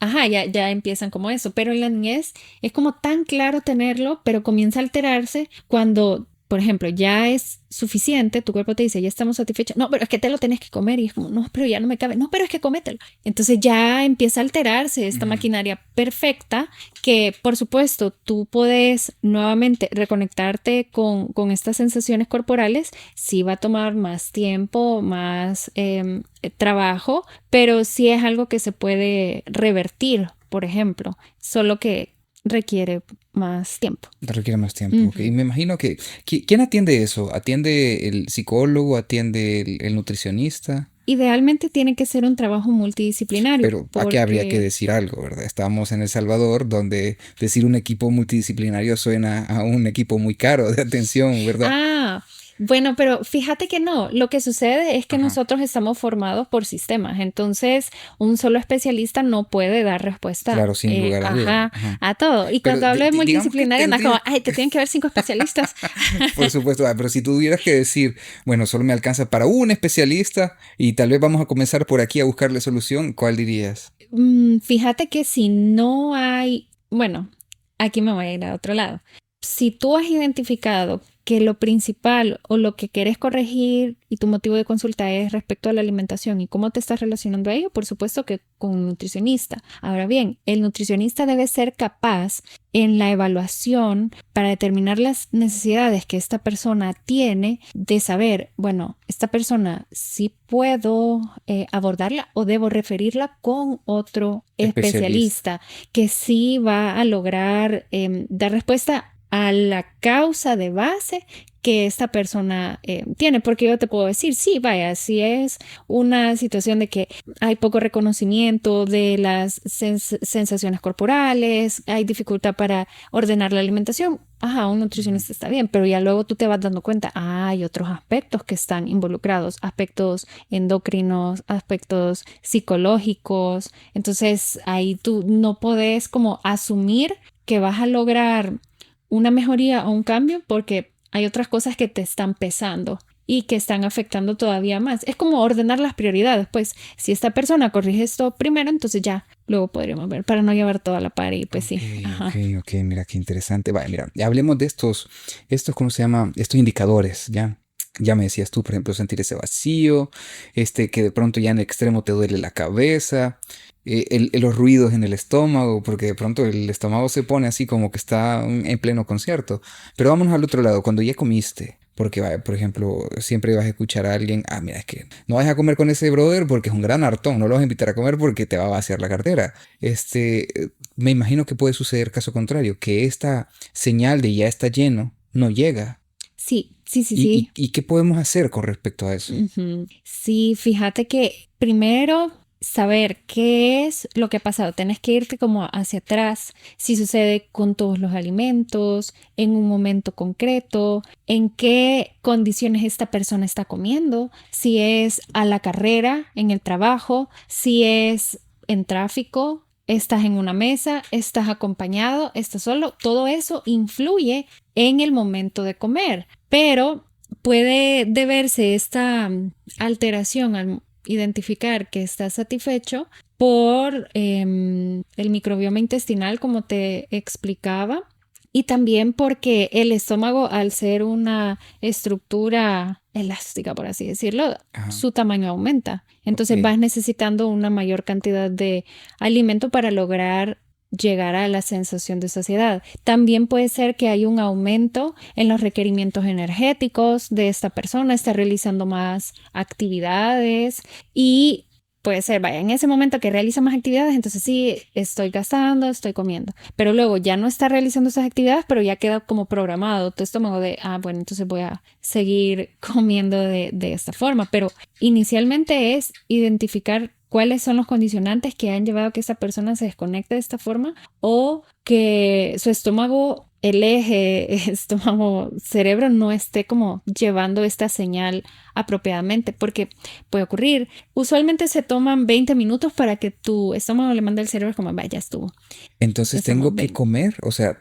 ya empiezan como eso, pero en la niñez es como tan claro tenerlo, pero comienza a alterarse cuando, por ejemplo, ya es suficiente, tu cuerpo te dice, ya estamos satisfechos, no, pero es que te lo tienes que comer, y es como, no, pero ya no me cabe, no, pero es que cómetelo. Entonces ya empieza a alterarse esta maquinaria perfecta que, por supuesto, tú puedes nuevamente reconectarte con estas sensaciones corporales, sí va a tomar más tiempo, más trabajo, pero sí es algo que se puede revertir, por ejemplo, solo que requiere más tiempo. Requiere más tiempo, okay. Y me imagino que... ¿Quién atiende eso? ¿Atiende el psicólogo? ¿Atiende el nutricionista? Idealmente tiene que ser un trabajo multidisciplinario. Pero aquí habría que decir algo, ¿verdad? Estamos en El Salvador, donde decir un equipo multidisciplinario suena a un equipo muy caro de atención, ¿verdad? Bueno, pero fíjate que no. Lo que sucede es que nosotros estamos formados por sistemas. Entonces, un solo especialista no puede dar respuesta. Claro, sin lugar a duda. A todo. Y pero cuando hablo de multidisciplinario, no es como, te tienen que ver 5 especialistas. Por supuesto, pero si tuvieras que decir, bueno, solo me alcanza para un especialista y tal vez vamos a comenzar por aquí a buscarle solución, ¿cuál dirías? Fíjate que si no hay, bueno, aquí me voy a ir a otro lado. Si tú has identificado que lo principal o lo que quieres corregir y tu motivo de consulta es respecto a la alimentación y cómo te estás relacionando a ello, por supuesto que con un nutricionista. Ahora bien, el nutricionista debe ser capaz en la evaluación para determinar las necesidades que esta persona tiene de saber, bueno, esta persona sí puedo abordarla o debo referirla con otro especialista que sí va a lograr dar respuesta a la causa de base que esta persona tiene, porque yo te puedo decir, sí, vaya, si es una situación de que hay poco reconocimiento de las sensaciones corporales, hay dificultad para ordenar la alimentación, ajá, un nutricionista está bien, pero ya luego tú te vas dando cuenta, hay otros aspectos que están involucrados, aspectos endocrinos, aspectos psicológicos, entonces ahí tú no podés como asumir que vas a lograr una mejoría o un cambio porque hay otras cosas que te están pesando y que están afectando todavía más. Es como ordenar las prioridades. Pues si esta persona corrige esto primero, entonces ya luego podríamos ver para no llevar toda la par y pues sí. Ajá. Ok, mira qué interesante. Vale, mira, hablemos de estos, ¿cómo se llama? Estos indicadores, ¿ya? Ya me decías tú, por ejemplo, sentir ese vacío, que de pronto ya en el extremo te duele la cabeza, los ruidos en el estómago, porque de pronto el estómago se pone así como que está en pleno concierto. Pero vámonos al otro lado, cuando ya comiste, porque, por ejemplo, siempre vas a escuchar a alguien, mira, es que no vas a comer con ese brother porque es un gran hartón, no lo vas a invitar a comer porque te va a vaciar la cartera. Me imagino que puede suceder caso contrario, que esta señal de ya está lleno no llega. Sí. ¿Y qué podemos hacer con respecto a eso? Uh-huh. Sí, fíjate que primero saber qué es lo que ha pasado. Tienes que irte como hacia atrás, si sucede con todos los alimentos, en un momento concreto, en qué condiciones esta persona está comiendo, si es a la carrera, en el trabajo, si es en tráfico, estás en una mesa, estás acompañado, estás solo. Todo eso influye en el momento de comer, pero puede deberse esta alteración al identificar que estás satisfecho por el microbioma intestinal, como te explicaba, y también porque el estómago, al ser una estructura elástica, por así decirlo, su tamaño aumenta. Entonces vas necesitando una mayor cantidad de alimento para lograr llegar a la sensación de saciedad. También puede ser que hay un aumento en los requerimientos energéticos de esta persona, está realizando más actividades y puede ser, vaya, en ese momento que realiza más actividades, entonces sí, estoy gastando, estoy comiendo. Pero luego ya no está realizando esas actividades, pero ya queda como programado tu estómago de, bueno, entonces voy a seguir comiendo de esta forma. Pero inicialmente es identificar cuáles son los condicionantes que han llevado a que esa persona se desconecte de esta forma o que su estómago, el eje estómago-cerebro no esté como llevando esta señal apropiadamente, porque puede ocurrir. Usualmente se toman 20 minutos para que tu estómago le mande al cerebro como, vaya, ya estuvo. Entonces tengo que comer, o sea,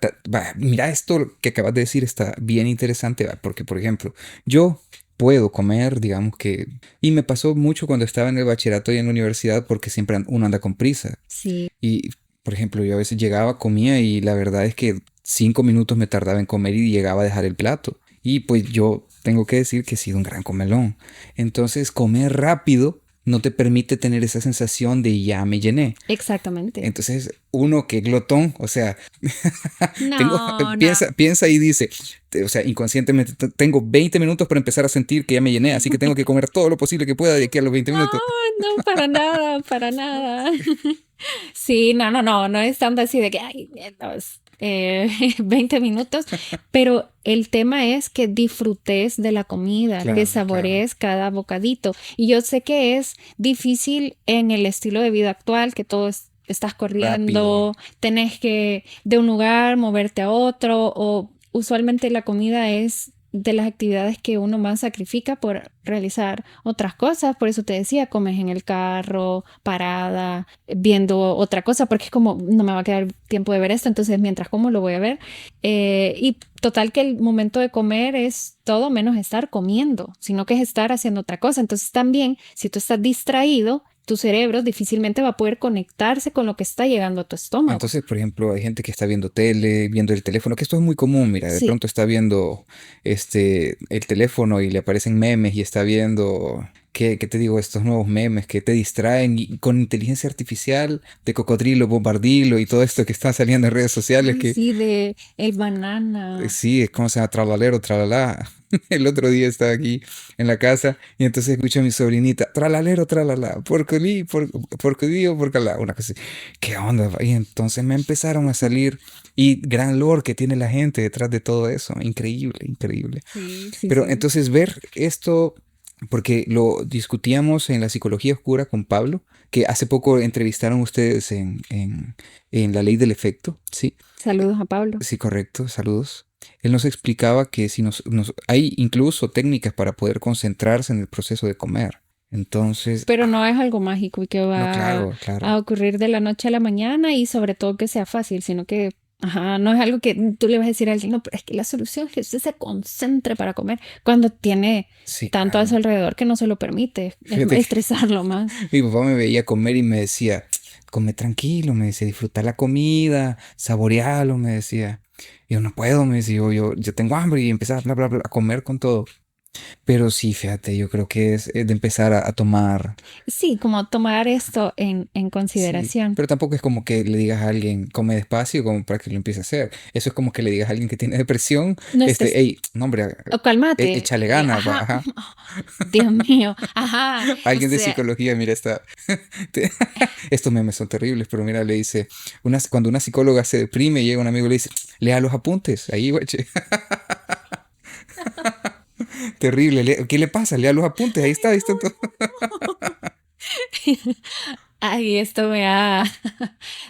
mira, esto que acabas de decir está bien interesante, porque por ejemplo, yo puedo comer, digamos que... Y me pasó mucho cuando estaba en el bachillerato y en la universidad porque siempre uno anda con prisa. Sí. Y, por ejemplo, yo a veces llegaba, comía y la verdad es que 5 minutos me tardaba en comer y llegaba a dejar el plato. Y pues yo tengo que decir que he sido un gran comelón. Entonces, comer rápido no te permite tener esa sensación de ya me llené. Exactamente. Entonces, uno que es glotón, o sea, no. piensa y dice, o sea, inconscientemente tengo 20 minutos para empezar a sentir que ya me llené, así que tengo que comer todo lo posible que pueda de aquí a los 20 minutos. No, para nada. Sí, no es tanto así de que, 20 minutos, pero el tema es que disfrutes de la comida, que saborees cada bocadito. Y yo sé que es difícil en el estilo de vida actual, que todo estás corriendo, tenés que de un lugar moverte a otro, o usualmente la comida es de las actividades que uno más sacrifica por realizar otras cosas. Por eso te decía, comes en el carro, parada, viendo otra cosa, porque es como, no me va a quedar tiempo de ver esto, entonces mientras como lo voy a ver. Y total que el momento de comer es todo menos estar comiendo, sino que es estar haciendo otra cosa. Entonces también, si tú estás distraído, tu cerebro difícilmente va a poder conectarse con lo que está llegando a tu estómago. Entonces, por ejemplo, hay gente que está viendo tele, viendo el teléfono, que esto es muy común, mira, de pronto está viendo el teléfono y le aparecen memes y está viendo, ¿qué te digo? Estos nuevos memes que te distraen y con inteligencia artificial de cocodrilo, bombardilo y todo esto que está saliendo en redes sociales. Sí, de el banana. Sí, es como se llama, tralalero, tralala. El otro día estaba aquí en la casa y entonces escucho a mi sobrinita, tralalero, tralala, porcodillo, porcalá, una cosa así. ¿Qué onda? Y entonces me empezaron a salir y gran lore que tiene la gente detrás de todo eso. Increíble, increíble. Sí, sí, Pero sí. entonces ver esto, porque lo discutíamos en la psicología oscura con Pablo, que hace poco entrevistaron ustedes en La Ley del Efecto, ¿sí? Saludos a Pablo. Sí, correcto, saludos. Él nos explicaba que si hay incluso técnicas para poder concentrarse en el proceso de comer. Entonces, Pero no es algo mágico y que no, va claro, claro. a ocurrir de la noche a la mañana y sobre todo que sea fácil, sino que, ajá, no es algo que tú le vas a decir a alguien, no, pero es que la solución es que usted se concentre para comer cuando tiene Sí, tanto a su claro. alrededor que no se lo permite Fíjate que estresarlo más. mi papá me veía comer y me decía, come tranquilo, me decía, disfruta la comida, saborealo, me decía. Y yo no puedo, me decía, yo tengo hambre y empezar bla, bla, bla, a comer con todo. Pero sí, fíjate, yo creo que es de empezar a tomar. Sí, como tomar esto en Sí, consideración. pero tampoco es como que le digas a alguien come despacio como para que lo empiece a hacer. Eso es como que le digas a alguien que tiene depresión, No estés, hey, no hombre, o cálmate. échale ganas, va, Ajá, ajá. Dios mío, ajá, o Alguien de sea, psicología, mira, te- estos memes son terribles, pero mira, le dice, cuando una psicóloga se deprime, llega un amigo y le dice, lea los apuntes, ahí, guache. Terrible, ¿qué le pasa? Lea los apuntes, ahí está todo. ay, esto me ha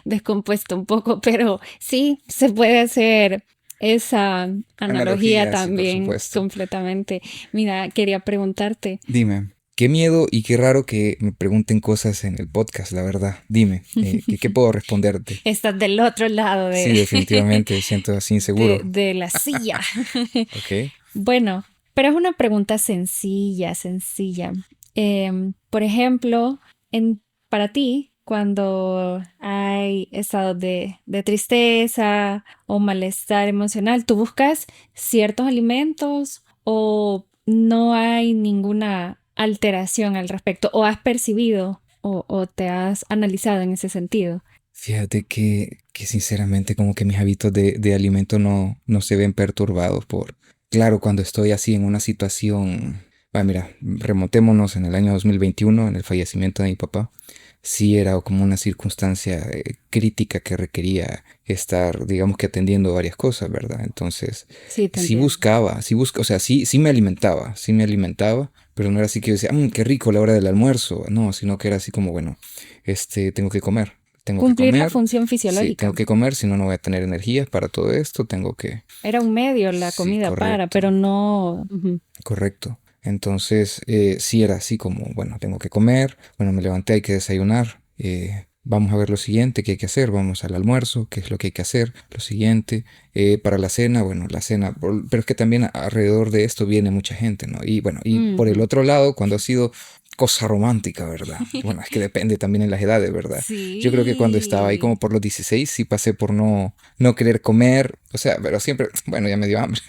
descompuesto un poco, pero sí, se puede hacer esa analogía Analogía, sí, por también supuesto. completamente. Mira, quería preguntarte, Dime, qué miedo y qué raro que me pregunten cosas en el podcast, la verdad. Dime, ¿qué puedo responderte? estás del otro lado Sí, definitivamente, siento así inseguro. de la silla. Ok. Bueno, pero es una pregunta sencilla, sencilla. Por ejemplo, para ti, cuando hay estados de tristeza o malestar emocional, ¿tú buscas ciertos alimentos o no hay ninguna alteración al respecto? ¿O has percibido o te has analizado en ese sentido? Fíjate que sinceramente como que mis hábitos de alimento no se ven perturbados por... Claro, cuando estoy así en una situación... Mira, remontémonos en el año 2021, en el fallecimiento de mi papá. Sí era como una circunstancia crítica que requería estar, digamos que atendiendo varias cosas, ¿verdad? Entonces, Sí, te entiendo. o sea, sí me alimentaba, pero no era así que yo decía, qué rico la hora del almuerzo, no, sino que era así como, bueno, tengo que Cumplir la comer, función sí, tengo fisiológica. que comer, si no, no voy a tener energías para todo esto, tengo que, Era un medio la sí, comida para, correcto, pero no. Ujú. correcto. Entonces, sí era así como, bueno, tengo que comer, bueno, me levanté, hay que desayunar, vamos a ver lo siguiente que hay que hacer, vamos al almuerzo, qué es lo que hay que hacer, lo siguiente, para la cena, bueno, la cena, pero es que también alrededor de esto viene mucha gente, ¿no? Y bueno, y por el Ujú. otro lado, cuando ha sido cosa romántica, ¿verdad? Bueno, es que depende también en las edades, ¿verdad? Yo creo que cuando estaba ahí como Sí. por los 16 sí pasé por no querer comer, o sea, pero siempre, bueno, ya me dio hambre.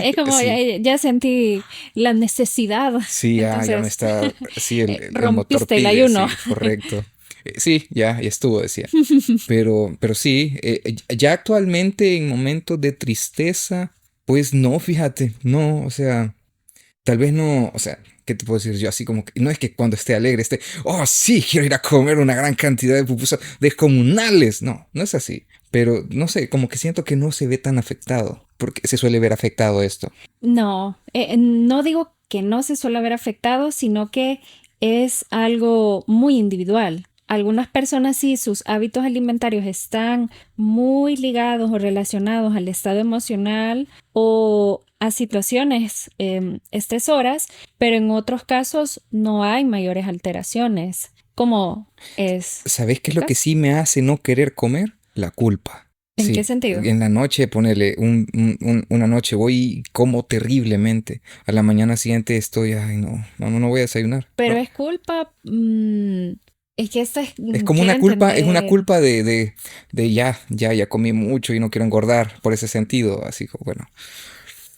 Es como ya, Sí, ya sentí la necesidad. sí, ya me Entonces, está, sí, el motor rompiste el pide, ayuno. sí, correcto. Sí, ya estuvo, decía. Pero sí, ya actualmente en momentos de tristeza, pues no, fíjate, no, o sea, tal vez no, o sea, ¿qué te puedo decir yo? Así como que, no es que cuando esté alegre esté, oh sí, quiero ir a comer una gran cantidad de pupusas descomunales, no es así. Pero no sé, como que siento que no se ve tan afectado, porque se suele ver afectado esto. No, no digo que no se suele haber afectado, sino que es algo muy individual. Algunas personas sí, sus hábitos alimentarios están muy ligados o relacionados al estado emocional o a situaciones estresoras, pero en otros casos no hay mayores alteraciones, como es ¿Sabes qué tu es lo que caso. sí me hace no querer comer? La culpa. ¿En qué Sí, sentido? en la noche, ponele, una noche voy y como terriblemente. A la mañana siguiente estoy, ay, no voy a desayunar. Pero No. es culpa, es que esta es, Es como quiero es una entender. culpa de ya comí mucho y no quiero engordar por ese sentido. Así como, bueno,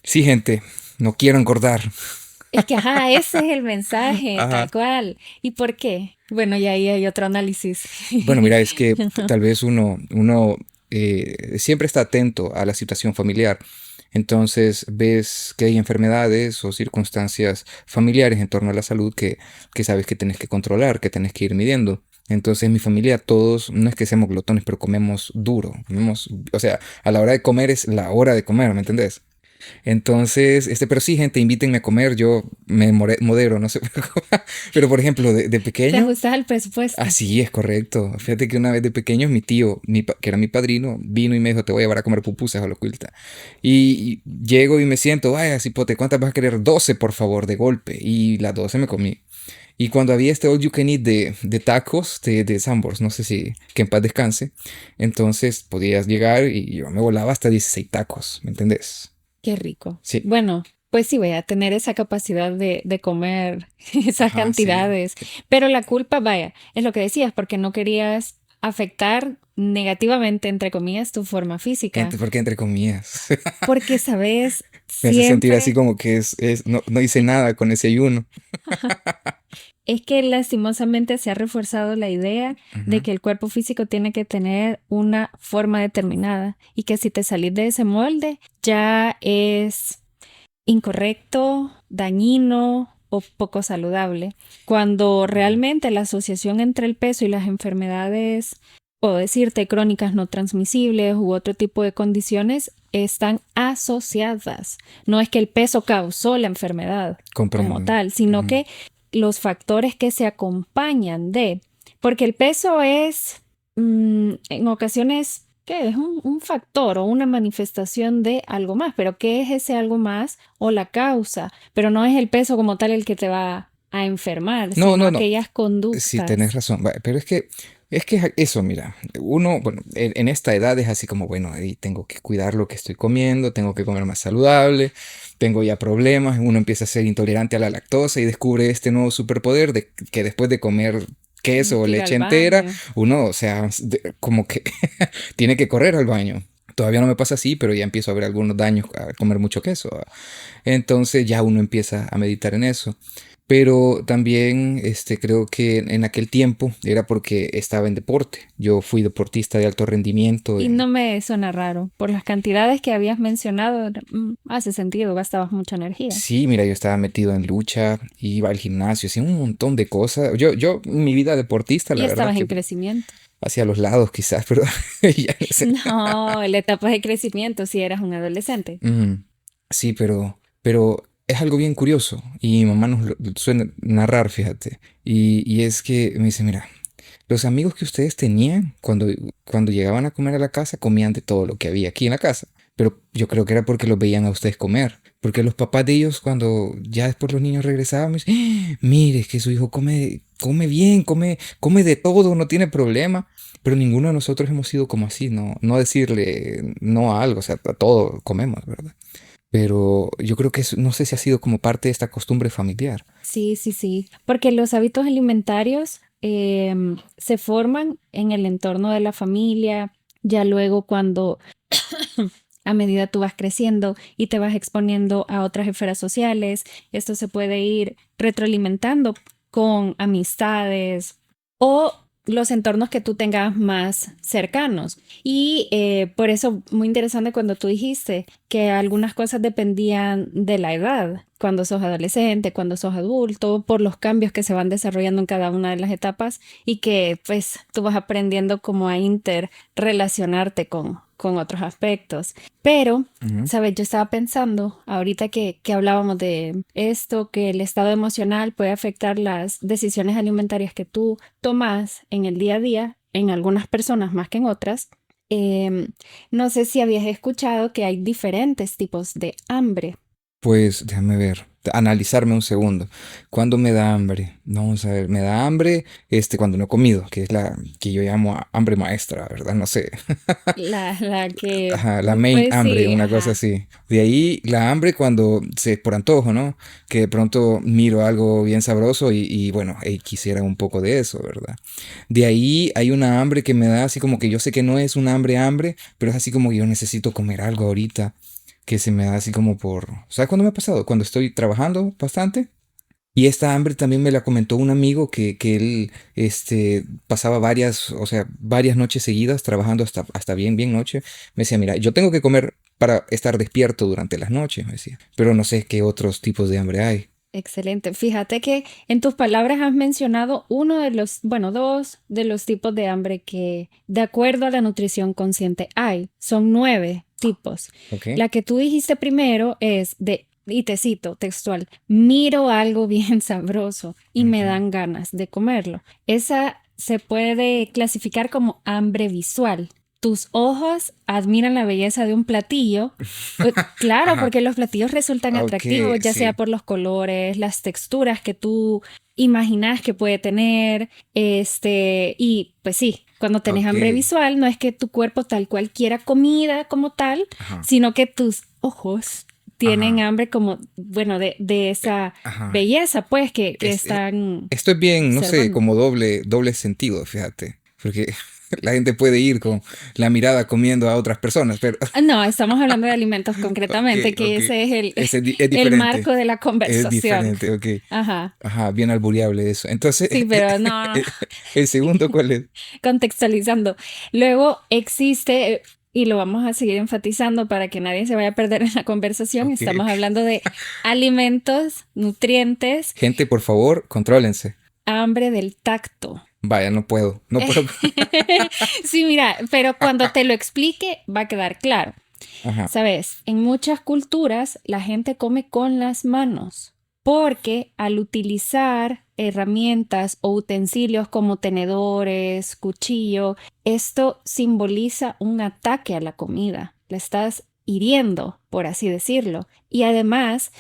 sí, gente, no quiero engordar. Es que, ajá, ese es el mensaje, tal Ajá. cual. ¿Y por qué? Bueno, y ahí hay otro análisis. Bueno, mira, es que tal vez uno siempre está atento a la situación familiar. Entonces ves que hay enfermedades o circunstancias familiares en torno a la salud que sabes que tenés que controlar, que tenés que ir midiendo. Entonces, en mi familia todos, no es que seamos glotones, pero comemos duro. O sea, a la hora de comer es la hora de comer, ¿me entendés? Entonces, pero sí, gente, invítenme a comer, yo me modero, no sé. Pero, por ejemplo, de Te pequeño, ajustas al presupuesto. así es correcto. Fíjate que una vez de pequeño, mi tío, que era mi padrino, vino y me dijo, te voy a llevar a comer pupusas a lo culta. Y llego y me siento, vaya, cipote, ¿cuántas vas a querer? 12, por favor, de golpe. Y las 12 me comí. Y cuando había este all you can eat de tacos de Sambors, no sé si que en paz descanse, entonces podías llegar y yo me volaba hasta 16 tacos, ¿me entendés? Qué rico. Sí. Bueno, pues sí, voy a tener esa capacidad de comer esas Ajá, sí. cantidades. Pero la culpa, vaya, es lo que decías, porque no querías afectar negativamente, entre comillas, tu forma física. Porque entre comillas. Porque, sabes, Me hace sentir así siempre como que no hice nada con ese ayuno. es que lastimosamente se ha reforzado la idea de Ujú. que el cuerpo físico tiene que tener una forma determinada y que si te salís de ese molde ya es incorrecto, dañino o poco saludable, cuando realmente la asociación entre el peso y las enfermedades, o decirte crónicas no transmisibles u otro tipo de condiciones, están asociadas. No es que el peso causó la enfermedad como Comprendo. tal, sino Ujú. que los factores que se acompañan de, porque el peso es en ocasiones, ¿qué es? Un factor o una manifestación de algo más, pero ¿qué es ese algo más o la causa? Pero no es el peso como tal el que te va a enfermar, No, sino no, no. aquellas Sí, tenés conductas. razón. Pero es que eso, mira, uno, bueno, en esta edad es así como, bueno, ahí tengo que cuidar lo que estoy comiendo, tengo que comer más saludable, tengo ya problemas, uno empieza a ser intolerante a la lactosa y descubre este nuevo superpoder de que después de comer queso o Ir leche al entera, baño. uno, o sea, como que tiene que correr al baño. Todavía no me pasa así, pero ya empiezo a ver algunos daños a comer mucho queso. Entonces ya uno empieza a meditar en eso. Pero también creo que en aquel tiempo era porque estaba en deporte. Yo fui deportista de alto rendimiento. Y no me suena raro. Por las cantidades que habías mencionado, hace sentido, gastabas mucha energía. Sí, mira, yo estaba metido en lucha, iba al gimnasio, hacía un montón de cosas. Mi vida deportista, Y la verdad estabas en que crecimiento. hacia los lados quizás, pero ya no sé. No, la etapa de crecimiento si eras un adolescente. Ujú. Sí, pero es algo bien curioso y mi mamá nos lo suele narrar, fíjate. Y es que me dice, mira, los amigos que ustedes tenían cuando llegaban a comer a la casa comían de todo lo que había aquí en la casa. Pero yo creo que era porque los veían a ustedes comer. Porque los papás de ellos, cuando ya después los niños regresaban, me dicen, "Ah, mire, es que su hijo come bien, come de todo, no tiene problema. Pero ninguno de nosotros hemos sido como así, no decirle no a algo, o sea, a todo comemos, ¿verdad? Pero yo creo que no sé si ha sido como parte de esta costumbre familiar. Sí, sí, sí. Porque los hábitos alimentarios se forman en el entorno de la familia. Ya luego cuando a medida tú vas creciendo y te vas exponiendo a otras esferas sociales, esto se puede ir retroalimentando con amistades o los entornos que tú tengas más cercanos. Y por eso, muy interesante cuando tú dijiste que algunas cosas dependían de la edad, cuando sos adolescente, cuando sos adulto, por los cambios que se van desarrollando en cada una de las etapas y que pues tú vas aprendiendo cómo a interrelacionarte con otros aspectos. Pero, Ujú. ¿sabes? Yo estaba pensando ahorita que hablábamos de esto, que el estado emocional puede afectar las decisiones alimentarias que tú tomas en el día a día, en algunas personas más que en otras. Em, no sé si habías escuchado que hay diferentes tipos de hambre. Pues déjame ver, analizarme un segundo. ¿Cuándo me da hambre? Vamos a ver, me da hambre cuando no he comido, que es la que yo llamo hambre maestra, ¿verdad? No sé. La que, Ajá, la main pues hambre, sí, una cosa ajá. así. De ahí la hambre cuando se por antojo, ¿no? Que de pronto miro algo bien sabroso y bueno, quisiera un poco de eso, ¿verdad? De ahí hay una hambre que me da así como que yo sé que no es un hambre, pero es así como que yo necesito comer algo ahorita, que se me da así como por... ¿Sabes cuándo me ha pasado? Cuando estoy trabajando bastante. Y esta hambre también me la comentó un amigo que él pasaba varias, o sea, varias noches seguidas trabajando hasta bien noche. Me decía, mira, yo tengo que comer para estar despierto durante las noches, me decía. Pero no sé qué otros tipos de hambre hay. Excelente. Fíjate que en tus palabras has mencionado uno de los, bueno, dos de los tipos de hambre que, de acuerdo a la nutrición consciente, hay. Son 9 tipos. ¿Ok? La que tú dijiste primero es de, y te cito textual, miro algo bien sabroso y me Ujú. dan ganas de comerlo. Esa se puede clasificar como hambre visual. Tus ojos admiran la belleza de un platillo. Claro, Ajá. porque los platillos resultan Ok, atractivos, ya sea sí. por los colores, las texturas que tú imaginas que puede tener. Y pues sí, cuando tenés Ok. hambre visual, no es que tu cuerpo tal cual quiera comida como tal, Ajá. sino que tus ojos tienen Ajá. hambre como, bueno, de esa Ajá. belleza, pues, que Es- eh, están Esto es bien, no sé, observando. como doble sentido, fíjate. Porque la gente puede ir con la mirada comiendo a otras personas, pero No, estamos hablando de alimentos ok, concretamente, que ok. ese es el, Es el diferente. marco de la Es conversación. diferente, ok. Ajá. Ajá, bien albureable eso. Entonces, Sí, pero no, el segundo, ¿cuál es? contextualizando. Luego existe, y lo vamos a seguir enfatizando para que nadie se vaya a perder en la conversación, Ok, estamos ok. hablando de alimentos, nutrientes, Gente, por favor, contrólense. hambre del tacto. Vaya, no puedo, no puedo. Sí, mira, pero cuando te lo explique va a quedar claro. Ajá. Sabes, en muchas culturas la gente come con las manos porque al utilizar herramientas o utensilios como tenedores, cuchillo, esto simboliza un ataque a la comida. La estás hiriendo, por así decirlo. Y además,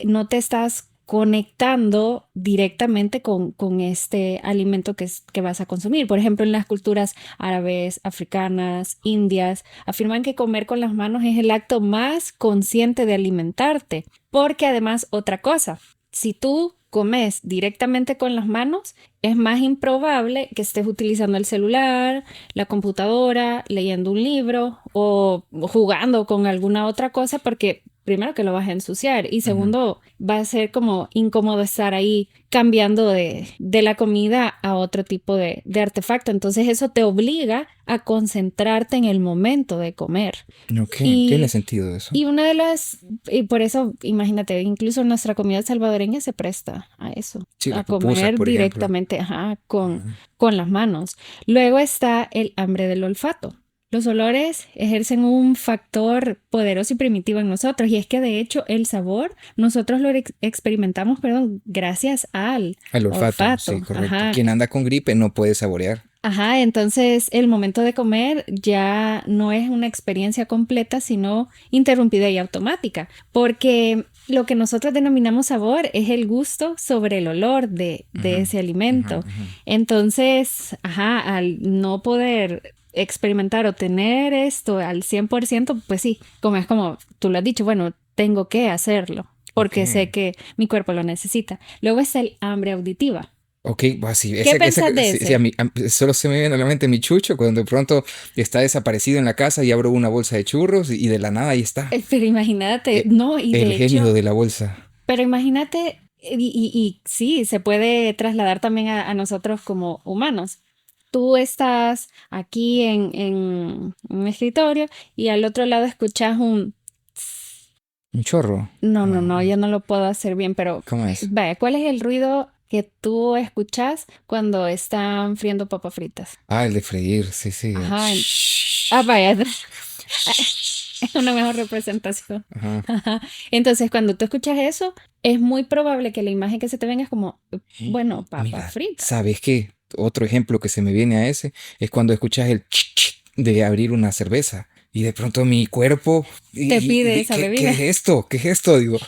no te estás conectando directamente con este alimento que vas a consumir. Por ejemplo, en las culturas árabes, africanas, indias, afirman que comer con las manos es el acto más consciente de alimentarte, porque además otra cosa, si tú comes directamente con las manos, es más improbable que estés utilizando el celular, la computadora, leyendo un libro o jugando con alguna otra cosa, porque primero que lo vas a ensuciar y Ujú. segundo va a ser como incómodo estar ahí cambiando de la comida a otro tipo de artefacto. Entonces eso te obliga a concentrarte en el momento de comer. Ok, tiene Y, sentido eso. y una de las, y por eso, imagínate, incluso nuestra comida salvadoreña se presta a eso, Sí, las a pupusas, comer por ejemplo. directamente, ajá, Ajá. con las manos. Luego está el hambre del olfato. Los olores ejercen un factor poderoso y primitivo en nosotros, y es que de hecho el sabor nosotros lo experimentamos, perdón, gracias al El olfato, sí, olfato. correcto. Ajá. Quien anda con gripe no puede saborear. Ajá, entonces el momento de comer ya no es una experiencia completa, sino interrumpida y automática, porque lo que nosotros denominamos sabor es el gusto sobre el olor de Ujú, ese ujú, alimento. ujú. Entonces, ajá, al no poder experimentar o tener esto al 100%, pues sí, como es como tú lo has dicho, bueno, tengo que hacerlo Ok. porque sé que mi cuerpo lo necesita. Luego está el hambre auditiva. Ok, pues sí, ¿Qué pensás de sí, sí, ese? solo se me viene a la mente mi chucho cuando de pronto está desaparecido en la casa y abro una bolsa de churros y de la nada ahí está. Pero imagínate, Eh, no, y el de genio hecho, de la bolsa. pero imagínate, y sí, se puede trasladar también a nosotros como humanos. Tú estás aquí en un escritorio y al otro lado escuchas un... Un chorro. No, no, no, Ah, yo no lo puedo hacer bien, pero ¿cómo es? vaya, ¿cuál es el ruido que tú escuchas cuando están friendo papas fritas? Ah, el de freír, sí, sí. Ajá, Shhh. vaya, es una mejor representación. Ajá. Ajá. Entonces, cuando tú escuchas eso, es muy probable que la imagen que se te venga es como, bueno, papas Mira, fritas. ¿sabes qué? Otro ejemplo que se me viene a ese es cuando escuchas el de abrir una cerveza y de pronto mi cuerpo, Te pide esa ¿qué bebida. es esto? ¿Qué es esto? Digo,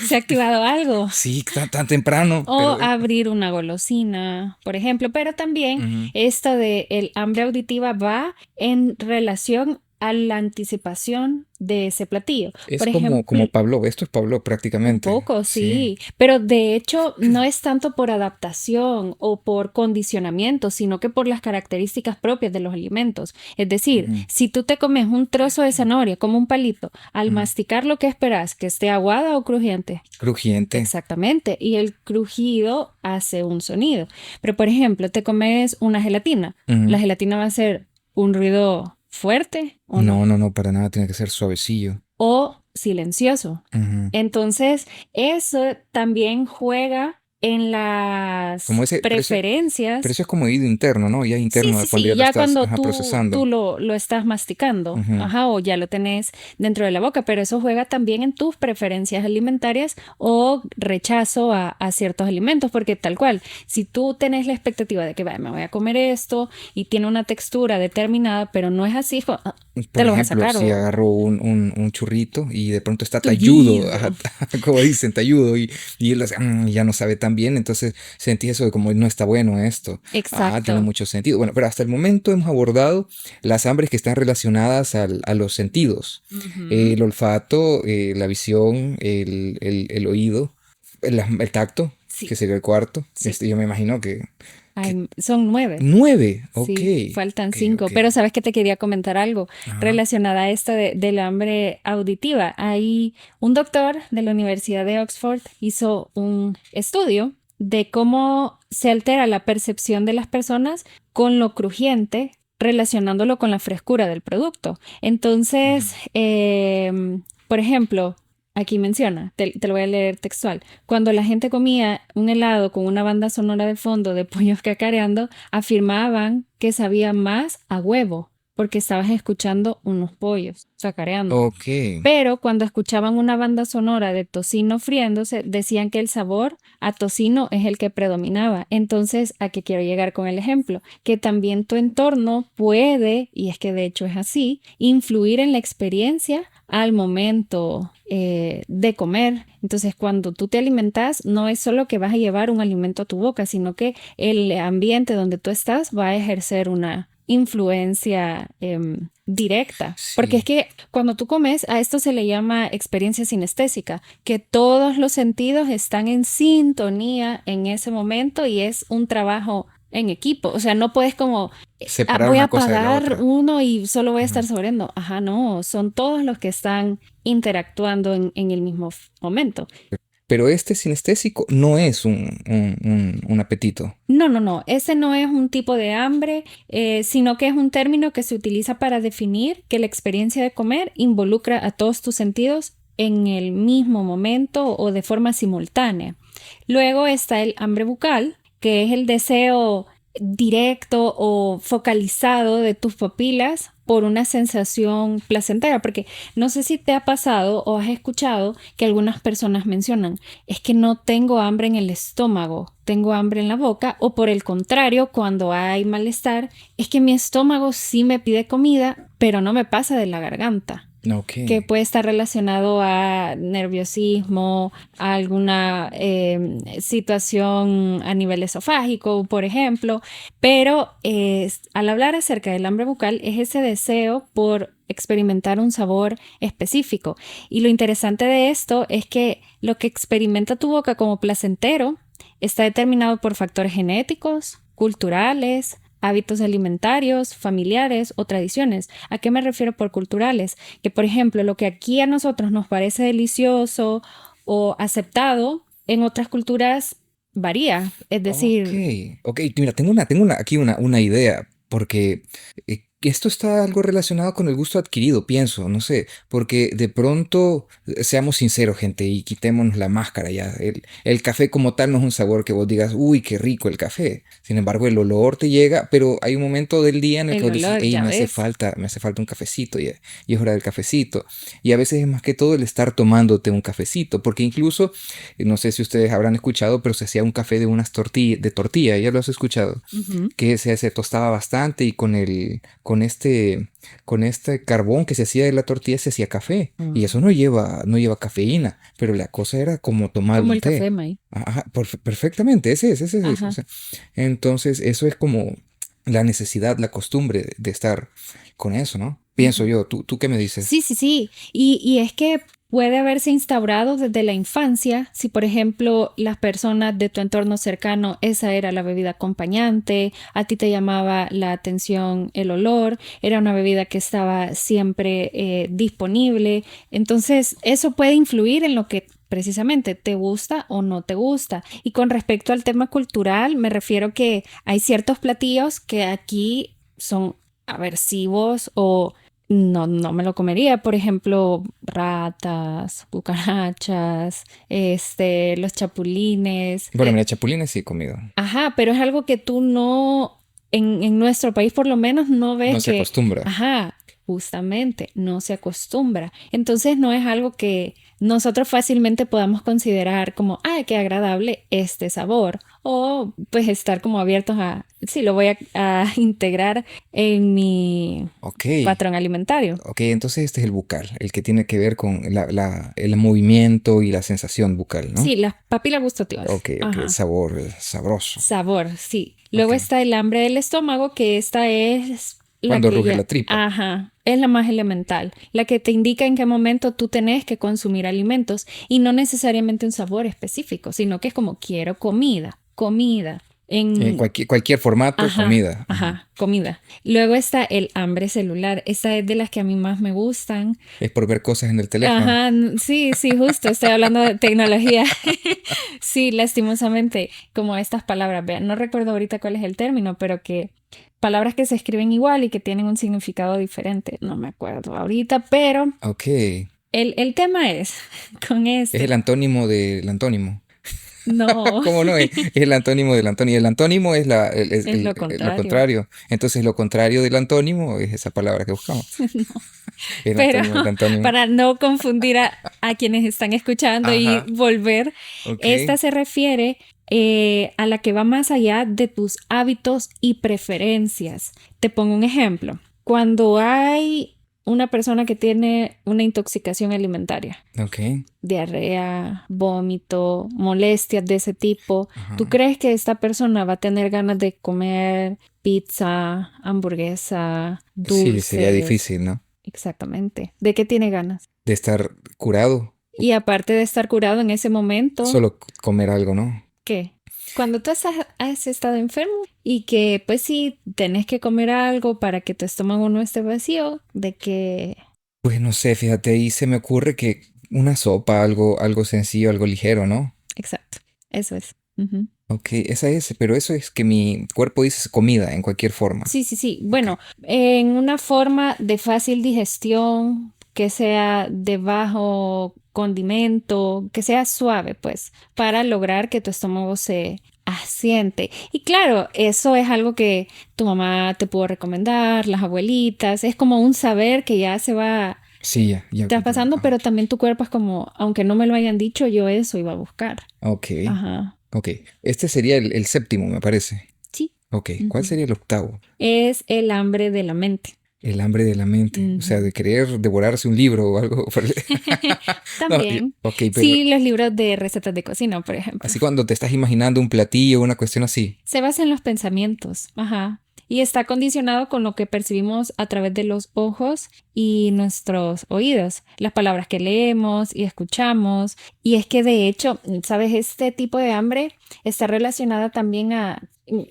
Se ha activado algo. sí, tan temprano, O pero... abrir una golosina, por ejemplo. Pero también Ujú. esto de el hambre auditiva va en relación a la anticipación de ese platillo. Es Por ejemplo, como Pablo, esto es Pablo un prácticamente, poco, sí. sí, pero de hecho no es tanto por adaptación o por condicionamiento, sino que por las características propias de los alimentos. Es decir, Ujú, si tú te comes un trozo de zanahoria como un palito, al ujú. masticar lo que esperas, que esté aguada o crujiente. Crujiente. Exactamente, y el crujido hace un sonido. Pero por ejemplo, te comes una gelatina, la Ujú. gelatina va a hacer un ruido fuerte o no, No, para nada tiene que ser suavecillo. o silencioso. Ujú. Entonces, eso también juega en Como las ese, pero preferencias. eso es como oído interno, ¿no? Ya Sí, interno, sí, cuando sí, ya lo ya estás cuando tú procesando. lo estás masticando, Ujú. o ya lo tenés dentro de la boca, pero eso juega también en tus preferencias alimentarias o rechazo a ciertos alimentos, porque tal cual, si tú tenés la expectativa de que "Vaya, me voy a comer esto y tiene una textura determinada, pero no es así, te Por lo vas a ejemplo, sacar si o agarro un churrito y de pronto está talludo, tullido. como dicen, talludo, y ya no sabe tan bien, entonces sentí eso de como no está bueno esto. Tiene Exacto. mucho sentido. Bueno, pero hasta el momento hemos abordado las hambres que están relacionadas a los sentidos. Ujú. El olfato, la visión, el oído, el tacto, que Sí, sería el cuarto. sí. Yo me imagino que Son 9. 9, ok, Sí, faltan ok, 5, ok. pero sabes que te quería comentar algo Ajá. relacionada a esta del hambre auditiva. Hay un doctor de la Universidad de Oxford hizo un estudio de cómo se altera la percepción de las personas con lo crujiente, relacionándolo con la frescura del producto. Entonces, por ejemplo, aquí menciona, te lo voy a leer textual. Cuando la gente comía un helado con una banda sonora de fondo de pollos cacareando, afirmaban que sabía más a huevo, porque estabas escuchando unos pollos cacareando. Ok. Pero cuando escuchaban una banda sonora de tocino friéndose, decían que el sabor a tocino es el que predominaba. Entonces, ¿a qué quiero llegar con el ejemplo? Que también tu entorno puede, y es que de hecho es así, influir en la experiencia al momento de comer. Entonces, cuando tú te alimentas, no es solo que vas a llevar un alimento a tu boca, sino que el ambiente donde tú estás va a ejercer una influencia directa. Porque es Sí. que cuando tú comes, a esto se le llama experiencia sinestésica, que todos los sentidos están en sintonía en ese momento y es un trabajo en equipo. O sea, no puedes como, Separar voy a una cosa de la apagar otra. uno y solo voy a estar Ujú. saboreando. No, son todos los que están interactuando en el mismo momento. Pero este sinestésico no es un apetito. No, ese no es un tipo de hambre, sino que es un término que se utiliza para definir que la experiencia de comer involucra a todos tus sentidos en el mismo momento o de forma simultánea. Luego está el hambre bucal, que es el deseo directo o focalizado de tus papilas por una sensación placentera, porque no sé si te ha pasado o has escuchado que algunas personas mencionan, es que no tengo hambre en el estómago, tengo hambre en la boca, o por el contrario, cuando hay malestar, es que mi estómago sí me pide comida, pero no me pasa de la garganta, Ok. que puede estar relacionado a nerviosismo, a alguna situación a nivel esofágico, por ejemplo, pero al hablar acerca del hambre bucal es ese deseo por experimentar un sabor específico. Y lo interesante de esto es que lo que experimenta tu boca como placentero está determinado por factores genéticos, culturales, hábitos alimentarios, familiares o tradiciones. ¿A qué me refiero por culturales? Que, por ejemplo, lo que aquí a nosotros nos parece delicioso o aceptado, en otras culturas varía. Es Ok. decir, Ok. Mira, aquí una idea, porque esto está algo relacionado con el gusto adquirido, pienso, no sé, porque de pronto, seamos sinceros, gente, y quitémonos la máscara ya. El café como tal no es un sabor que vos digas, uy, qué rico el café. Sin embargo, el olor te llega, pero hay un momento del día en el que el vos decís, olor, hey, ya ves. me hace falta un cafecito, y es hora del cafecito. Y a veces es más que todo el estar tomándote un cafecito, porque incluso, no sé si ustedes habrán escuchado, pero se hacía un café de unas tortillas, de tortilla, ¿ya lo has escuchado? Ujú. Que se tostaba bastante y con este carbón que se hacía de la tortilla se hacía café. Y eso Mm. no lleva cafeína, pero la cosa era como tomar Como un el café, té. May. Ajá, perfectamente, ese es. O Ajá. sea, entonces, eso es como la necesidad, la costumbre de estar con eso, ¿no? Pienso Ujú. yo, ¿tú qué me dices? Sí, sí, sí. Y es que puede haberse instaurado desde la infancia, si por ejemplo las personas de tu entorno cercano, esa era la bebida acompañante, a ti te llamaba la atención el olor, era una bebida que estaba siempre disponible. Entonces, eso puede influir en lo que precisamente te gusta o no te gusta. Y con respecto al tema cultural, me refiero que hay ciertos platillos que aquí son aversivos o no me lo comería. Por ejemplo, ratas, cucarachas, los chapulines. Bueno, mira, chapulines sí he comido. Ajá, pero es algo que tú no, en nuestro país por lo menos no ves No se que, acostumbra. ajá, justamente, no se acostumbra. Entonces no es algo que nosotros fácilmente podamos considerar como, qué agradable este sabor. O pues estar como abiertos a, sí, lo voy a integrar en mi Ok. patrón alimentario. Ok, entonces este es el bucal, el que tiene que ver con el movimiento y la sensación bucal, ¿no? Sí, las papilas gustativas. Ok, el Ajá. sabor sabroso. Sabor, sí. Luego Ok. está el hambre del estómago, que esta es la Cuando que ruge ya, la tripa. ajá, es la más elemental, la que te indica en qué momento tú tenés que consumir alimentos y no necesariamente un sabor específico, sino que es como quiero comida. En En, cualquier formato, ajá, comida. comida. Luego está el hambre celular. Esta es de las que a mí más me gustan. Es por ver cosas en el teléfono. Ajá, sí, justo, estoy hablando de tecnología. Sí, lastimosamente, como estas palabras, vean, no recuerdo ahorita cuál es el término, pero que palabras que se escriben igual y que tienen un significado diferente, no me acuerdo ahorita, pero Ok. Es el tema es con el antónimo del antónimo. no, ¿Cómo no? Es el antónimo del antónimo. El antónimo es es lo lo contrario. contrario. Entonces, lo contrario del antónimo es esa palabra que buscamos. El Pero antónimo del antónimo. para no confundir a quienes están escuchando y Ajá. volver, Ok. esta se refiere a la que va más allá de tus hábitos y preferencias. Te pongo un ejemplo. Cuando hay una persona que tiene una intoxicación alimentaria, Ok. diarrea, vómito, molestias de ese tipo, ¿tú Ajá. crees que esta persona va a tener ganas de comer pizza, hamburguesa, Sí, sería dulces? difícil, ¿no? Exactamente. ¿De qué tiene ganas? De estar curado. Y aparte de estar curado en ese momento, Solo comer algo, ¿no? ¿qué? Cuando tú has estado enfermo y que pues sí, tenés que comer algo para que tu estómago no esté vacío, de que... Pues no sé, fíjate, ahí se me ocurre que una sopa, algo sencillo, algo ligero, ¿no? Exacto, eso es. Ujú. Ok, esa es, pero eso es que mi cuerpo dice comida en cualquier forma. Sí. Ok. Bueno, en una forma de fácil digestión, que sea de bajo condimento, que sea suave, pues, para lograr que tu estómago se asiente. Y claro, eso es algo que tu mamá te pudo recomendar, las abuelitas, es como un saber que ya se va, Sí, ya. te va pasando, pero también tu cuerpo es como, aunque no me lo hayan dicho, yo eso iba a buscar. Ok, Ajá, ok. Este sería el séptimo, me parece. sí. Ok, ¿cuál Ujú. sería el octavo? Es el hambre de la mente. El hambre de la mente. O sea, Ujú. de querer devorarse un libro o algo. No, También. ok, pero Sí, los libros de recetas de cocina, por ejemplo. así cuando te estás imaginando un platillo, una cuestión así. Se basa en los pensamientos. Ajá. Y está condicionado con lo que percibimos a través de los ojos y nuestros oídos, las palabras que leemos y escuchamos. Y es que de hecho, ¿sabes? Este tipo de hambre está relacionada también a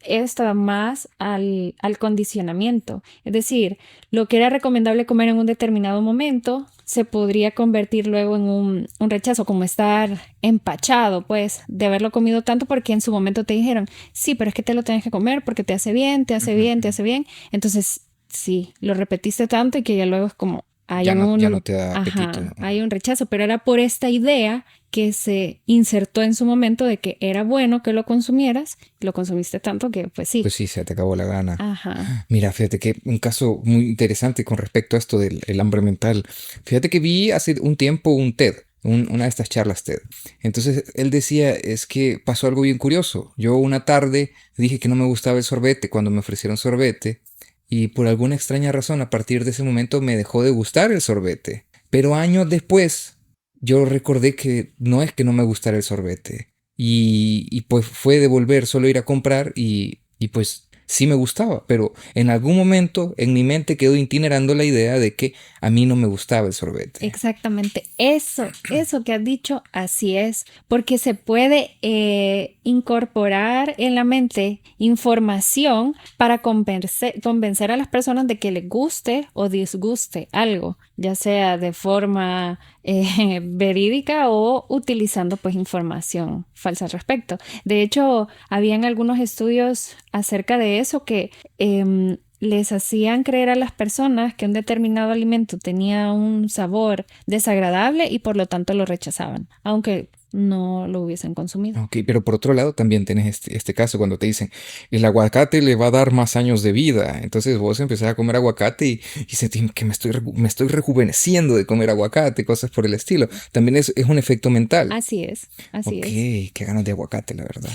esto más al condicionamiento. Es decir, lo que era recomendable comer en un determinado momento se podría convertir luego en un rechazo, como estar empachado, pues, de haberlo comido tanto porque en su momento te dijeron, sí, pero es que te lo tienes que comer porque te hace bien, te hace bien, te Ujú. hace bien. Entonces, sí, lo repetiste tanto y que ya luego es como, Ya no te da apetito. hay un rechazo, pero era por esta idea que se insertó en su momento de que era bueno que lo consumieras, lo consumiste tanto que pues sí. Pues sí, se te acabó la gana. Ajá. Mira, fíjate que un caso muy interesante con respecto a esto del el hambre mental. Fíjate que vi hace un tiempo un TED, una de estas charlas TED. Entonces él decía, es que pasó algo bien curioso. Yo una tarde dije que no me gustaba el sorbete cuando me ofrecieron sorbete y por alguna extraña razón a partir de ese momento me dejó de gustar el sorbete. Pero años después yo recordé que no es que no me gustara el sorbete. Y pues fue de volver solo a ir a comprar y pues sí me gustaba, pero en algún momento en mi mente quedó itinerando la idea de que a mí no me gustaba el sorbete. Exactamente, eso que has dicho, así es, porque se puede incorporar en la mente información para convencer a las personas de que les guste o disguste algo, ya sea de forma verídica o utilizando pues información falsa al respecto. De hecho, habían algunos estudios acerca de eso que les hacían creer a las personas que un determinado alimento tenía un sabor desagradable y por lo tanto lo rechazaban, aunque no lo hubiesen consumido. Ok, pero por otro lado también tienes este caso cuando te dicen, el aguacate le va a dar más años de vida. Entonces vos empezás a comer aguacate y sentís que me estoy rejuveneciendo de comer aguacate, cosas por el estilo. También es un efecto mental. Así es, así Ok, es. qué ganas de aguacate, la verdad.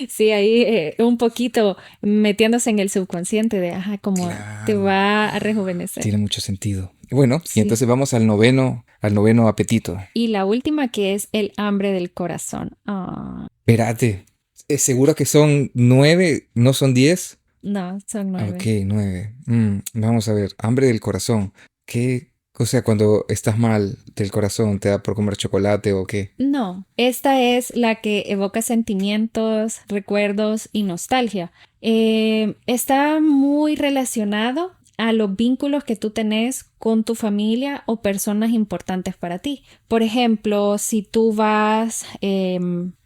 Sí, ahí un poquito metiéndose en el subconsciente de, ajá, como te Claro, va a rejuvenecer. tiene mucho sentido. Bueno, y Sí. entonces vamos al noveno apetito. Y la última que es el hambre del corazón. Ah, Espérate, ¿es seguro que son 9, no son 10? no, son Ok, 9. 9. Vamos a ver, hambre del corazón. ¿Qué? O sea, cuando estás mal del corazón, ¿te da por comer chocolate o qué? No, esta es la que evoca sentimientos, recuerdos y nostalgia. Está muy relacionado a los vínculos que tú tenés con tu familia o personas importantes para ti. Por ejemplo, si tú vas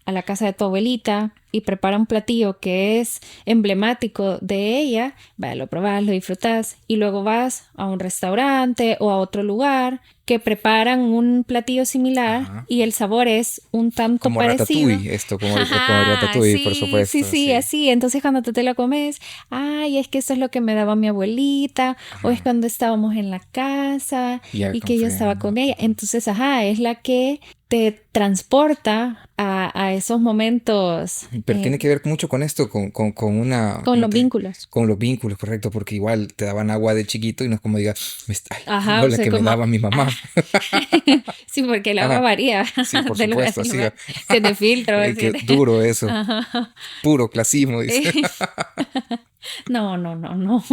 a la casa de tu abuelita y prepara un platillo que es emblemático de ella, vaya, lo probás, lo disfrutás y luego vas a un restaurante o a otro lugar que preparan un platillo similar Ajá. y el sabor es un tanto Como parecido. ratatouille, esto, como Ajá, ratatouille, por sí, sí, supuesto, sí, sí. así. Entonces cuando tú te lo comes, ay, es que eso es lo que me daba mi abuelita, o es Ajá. cuando estábamos en la casa Ya y que yo estaba comprendo. con ella. Entonces, ajá, es la que te transporta a esos momentos Pero tiene que ver mucho con esto, con una, con los vínculos. con los vínculos, correcto, porque igual te daban agua de chiquito y no es como diga, ay, Ajá, no, o la sea, que me como, daba mi ah, mamá. sí, porque el agua Ajá. varía Sí, por de lugar supuesto, en sí. lugar. Si es de filtro, si es Qué de... duro eso, Ajá. puro clasismo, dice. No, no, no, no.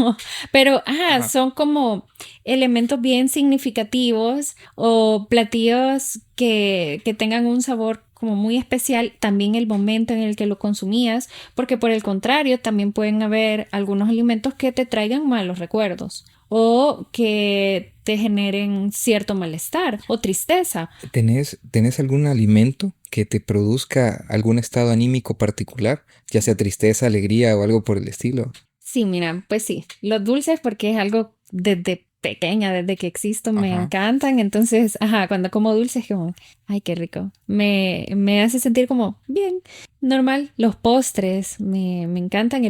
Pero, Ajá. son como elementos bien significativos o platillos que tengan un sabor como muy especial, también el momento en el que lo consumías, porque por el contrario, también pueden haber algunos alimentos que te traigan malos recuerdos o que te generen cierto malestar o tristeza. ¿Tenés algún alimento que te produzca algún estado anímico particular, ya sea tristeza, alegría o algo por el estilo? Sí, mira, pues sí, los dulces porque es algo desde pequeña, desde que existo, me Ajá. encantan. Entonces, ajá, cuando como dulces, como, ay, qué rico. Me hace sentir como bien, normal. Los postres me encantan.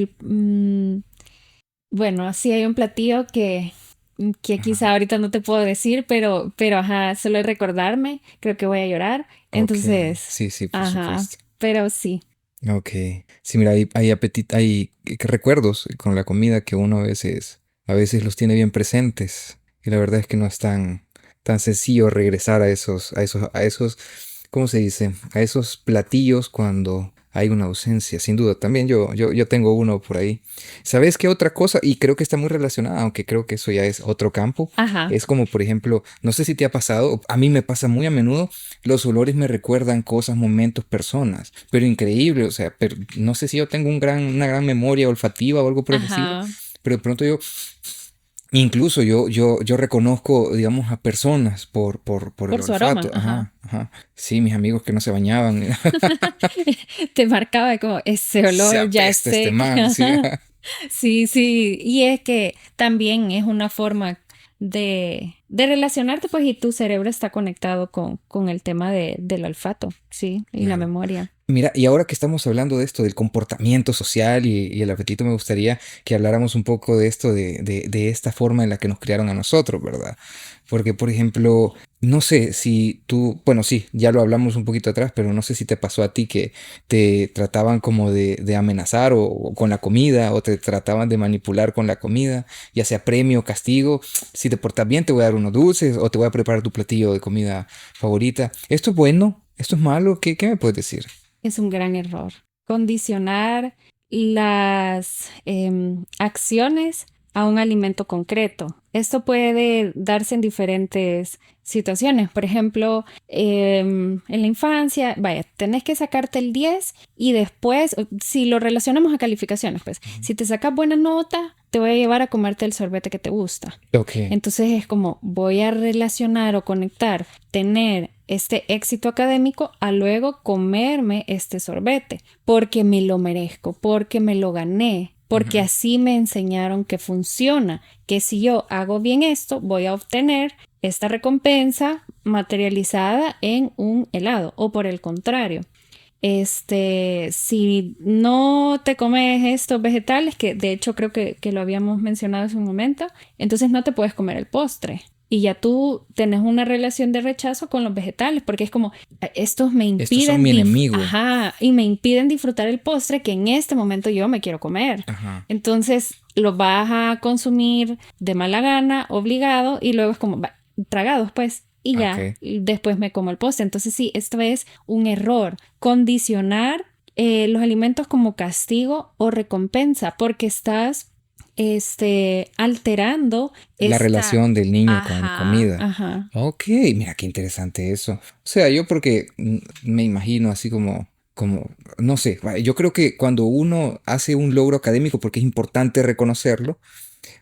Bueno, sí hay un platillo que quizá Ajá. ahorita no te puedo decir, pero ajá, solo recordarme, creo que voy a llorar. Ok, Entonces, sí, sí, por ajá, supuesto. pero sí. Ok, sí, mira, hay recuerdos con la comida que uno a veces los tiene bien presentes y la verdad es que no es tan sencillo regresar a esos, ¿cómo se dice? A esos platillos cuando hay una ausencia, sin duda. También yo tengo uno por ahí. ¿Sabes qué otra cosa? Y creo que está muy relacionada, aunque creo que eso ya es otro campo. Ajá, Es como, por ejemplo, no sé si te ha pasado, a mí me pasa muy a menudo, los olores me recuerdan cosas, momentos, personas, pero increíble, o sea, pero no sé si yo tengo una gran memoria olfativa o algo por el estilo, ajá, pero de pronto incluso yo reconozco, digamos, a personas por el por su aroma, olfato, ajá. ajá, ajá. Sí, mis amigos que no se bañaban, Te marcaba como ese se olor ya apesta este sé. man, sí. Sí, sí. Y es que también es una forma de relacionarte, pues, y tu cerebro está conectado con el tema del olfato, sí, y la Claro. memoria. Mira, y ahora que estamos hablando de esto, del comportamiento social y el apetito, me gustaría que habláramos un poco de esto, de esta forma en la que nos criaron a nosotros, ¿verdad? Porque, por ejemplo, no sé si tú, bueno, sí, ya lo hablamos un poquito atrás, pero no sé si te pasó a ti que te trataban como de amenazar o con la comida, o te trataban de manipular con la comida, ya sea premio, castigo. Si te portas bien, te voy a dar unos dulces o te voy a preparar tu platillo de comida favorita. ¿Esto es bueno? ¿Esto es malo? ¿Qué me puedes decir? Es un gran error. Condicionar las acciones a un alimento concreto. Esto puede darse en diferentes situaciones. Por ejemplo, en la infancia, vaya, tenés que sacarte el 10 y después, si lo relacionamos a calificaciones, pues, si te sacas buena nota, te voy a llevar a comerte el sorbete que te gusta. Ok. Entonces es como voy a relacionar o conectar, tener este éxito académico a luego comerme este sorbete, porque me lo merezco, porque me lo gané. porque así me enseñaron que funciona, que si yo hago bien esto, voy a obtener esta recompensa materializada en un helado, o por el contrario. Si no te comes estos vegetales, que de hecho creo que lo habíamos mencionado hace un momento, entonces no te puedes comer el postre. Y ya tú tenés una relación de rechazo con los vegetales, porque es como, estos me impiden... Estos son mi enemigo. Ajá, y me impiden disfrutar el postre que en este momento yo me quiero comer. Ajá. Entonces lo vas a consumir de mala gana, obligado, y luego es como, tragados pues. Y ya, después me como el postre. Entonces sí, esto es un error. Condicionar los alimentos como castigo o recompensa, porque estás alterando la relación del niño con la comida. Ajá. Ok, mira qué interesante eso. O sea, yo porque me imagino así como, no sé, yo creo que cuando uno hace un logro académico, porque es importante reconocerlo,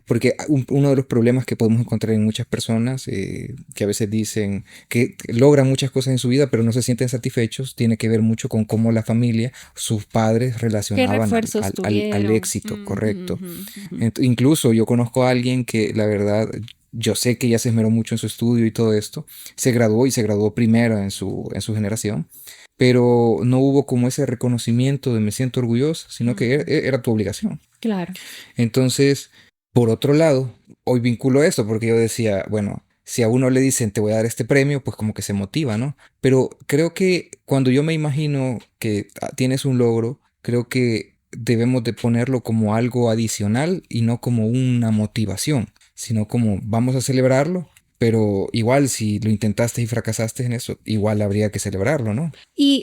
porque uno de los problemas que podemos encontrar en muchas personas que a veces dicen que logran muchas cosas en su vida pero no se sienten satisfechos, tiene que ver mucho con cómo la familia, sus padres relacionaban al éxito, correcto. Incluso yo conozco a alguien que la verdad, yo sé que ella se esmeró mucho en su estudio y todo esto, se graduó primero en su generación, pero no hubo como ese reconocimiento de me siento orgulloso, sino que era tu obligación. Claro. Entonces, por otro lado, hoy vinculo esto porque yo decía, bueno, si a uno le dicen te voy a dar este premio, pues como que se motiva, ¿no? Pero creo que cuando yo me imagino que tienes un logro, creo que debemos de ponerlo como algo adicional y no como una motivación, sino como vamos a celebrarlo, pero igual si lo intentaste y fracasaste en eso, igual habría que celebrarlo, ¿no?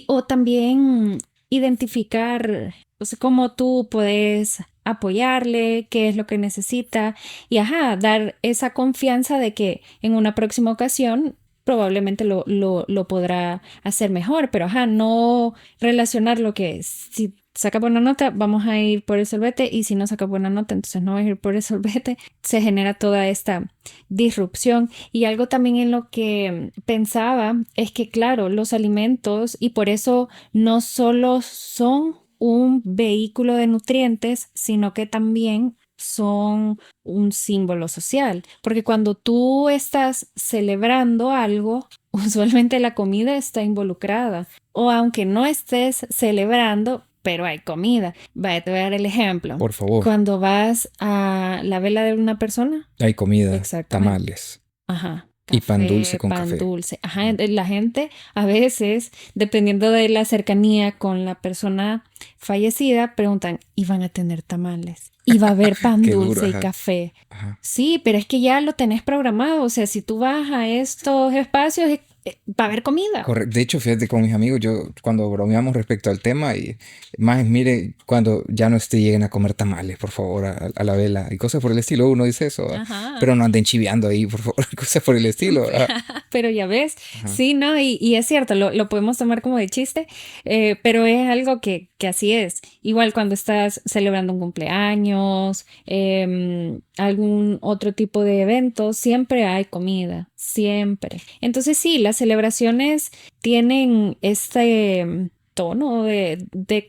O también identificar, o sea, cómo tú puedes apoyarle, qué es lo que necesita y dar esa confianza de que en una próxima ocasión probablemente lo podrá hacer mejor, pero no relacionar lo que si saca buena nota, vamos a ir por el sorbete, y si no saca buena nota, entonces no vas a ir por el sorbete. Se genera toda esta disrupción. Y algo también en lo que pensaba es que, claro, los alimentos, y por eso no solo son un vehículo de nutrientes, sino que también son un símbolo social, porque cuando tú estás celebrando algo, usualmente la comida está involucrada, o aunque no estés celebrando, pero hay comida. Vaya, te voy a dar el ejemplo. Por favor. Cuando vas a la vela de una persona, hay comida, tamales. Ajá. Café, y pan dulce con pan café. Dulce. La gente a veces, dependiendo de la cercanía con la persona fallecida, preguntan, ¿y van a tener tamales? ¿Y va a haber pan dulce y café? Sí, pero es que ya lo tenés programado. O sea, si tú vas a estos espacios, va a haber comida. Correcto. De hecho, fíjate, con mis amigos, yo cuando bromeamos respecto al tema, y más, mire, cuando ya no lleguen a comer tamales, por favor, a la vela y cosas por el estilo, uno dice eso, pero no anden chiveando ahí, por favor, cosas por el estilo. Pero ya ves, sí, ¿no? Y es cierto, lo podemos tomar como de chiste, pero es algo que así es. Igual cuando estás celebrando un cumpleaños, algún otro tipo de evento, siempre hay comida, siempre. Entonces sí, las celebraciones tienen este tono de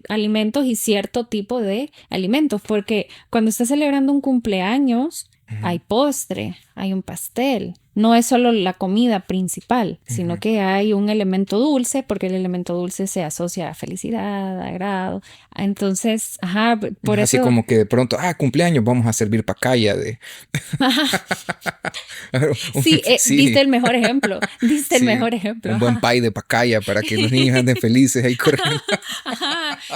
alimentos y cierto tipo de alimentos, porque cuando estás celebrando un cumpleaños, hay postre, hay un pastel. No es solo la comida principal, sino que hay un elemento dulce, porque el elemento dulce se asocia a felicidad, a agrado. Entonces, por eso... Así como que de pronto, cumpleaños, vamos a servir pacaya de... Sí, diste el mejor ejemplo. Diste el mejor ejemplo. Un buen pie de pacaya para que los niños anden felices ahí corriendo.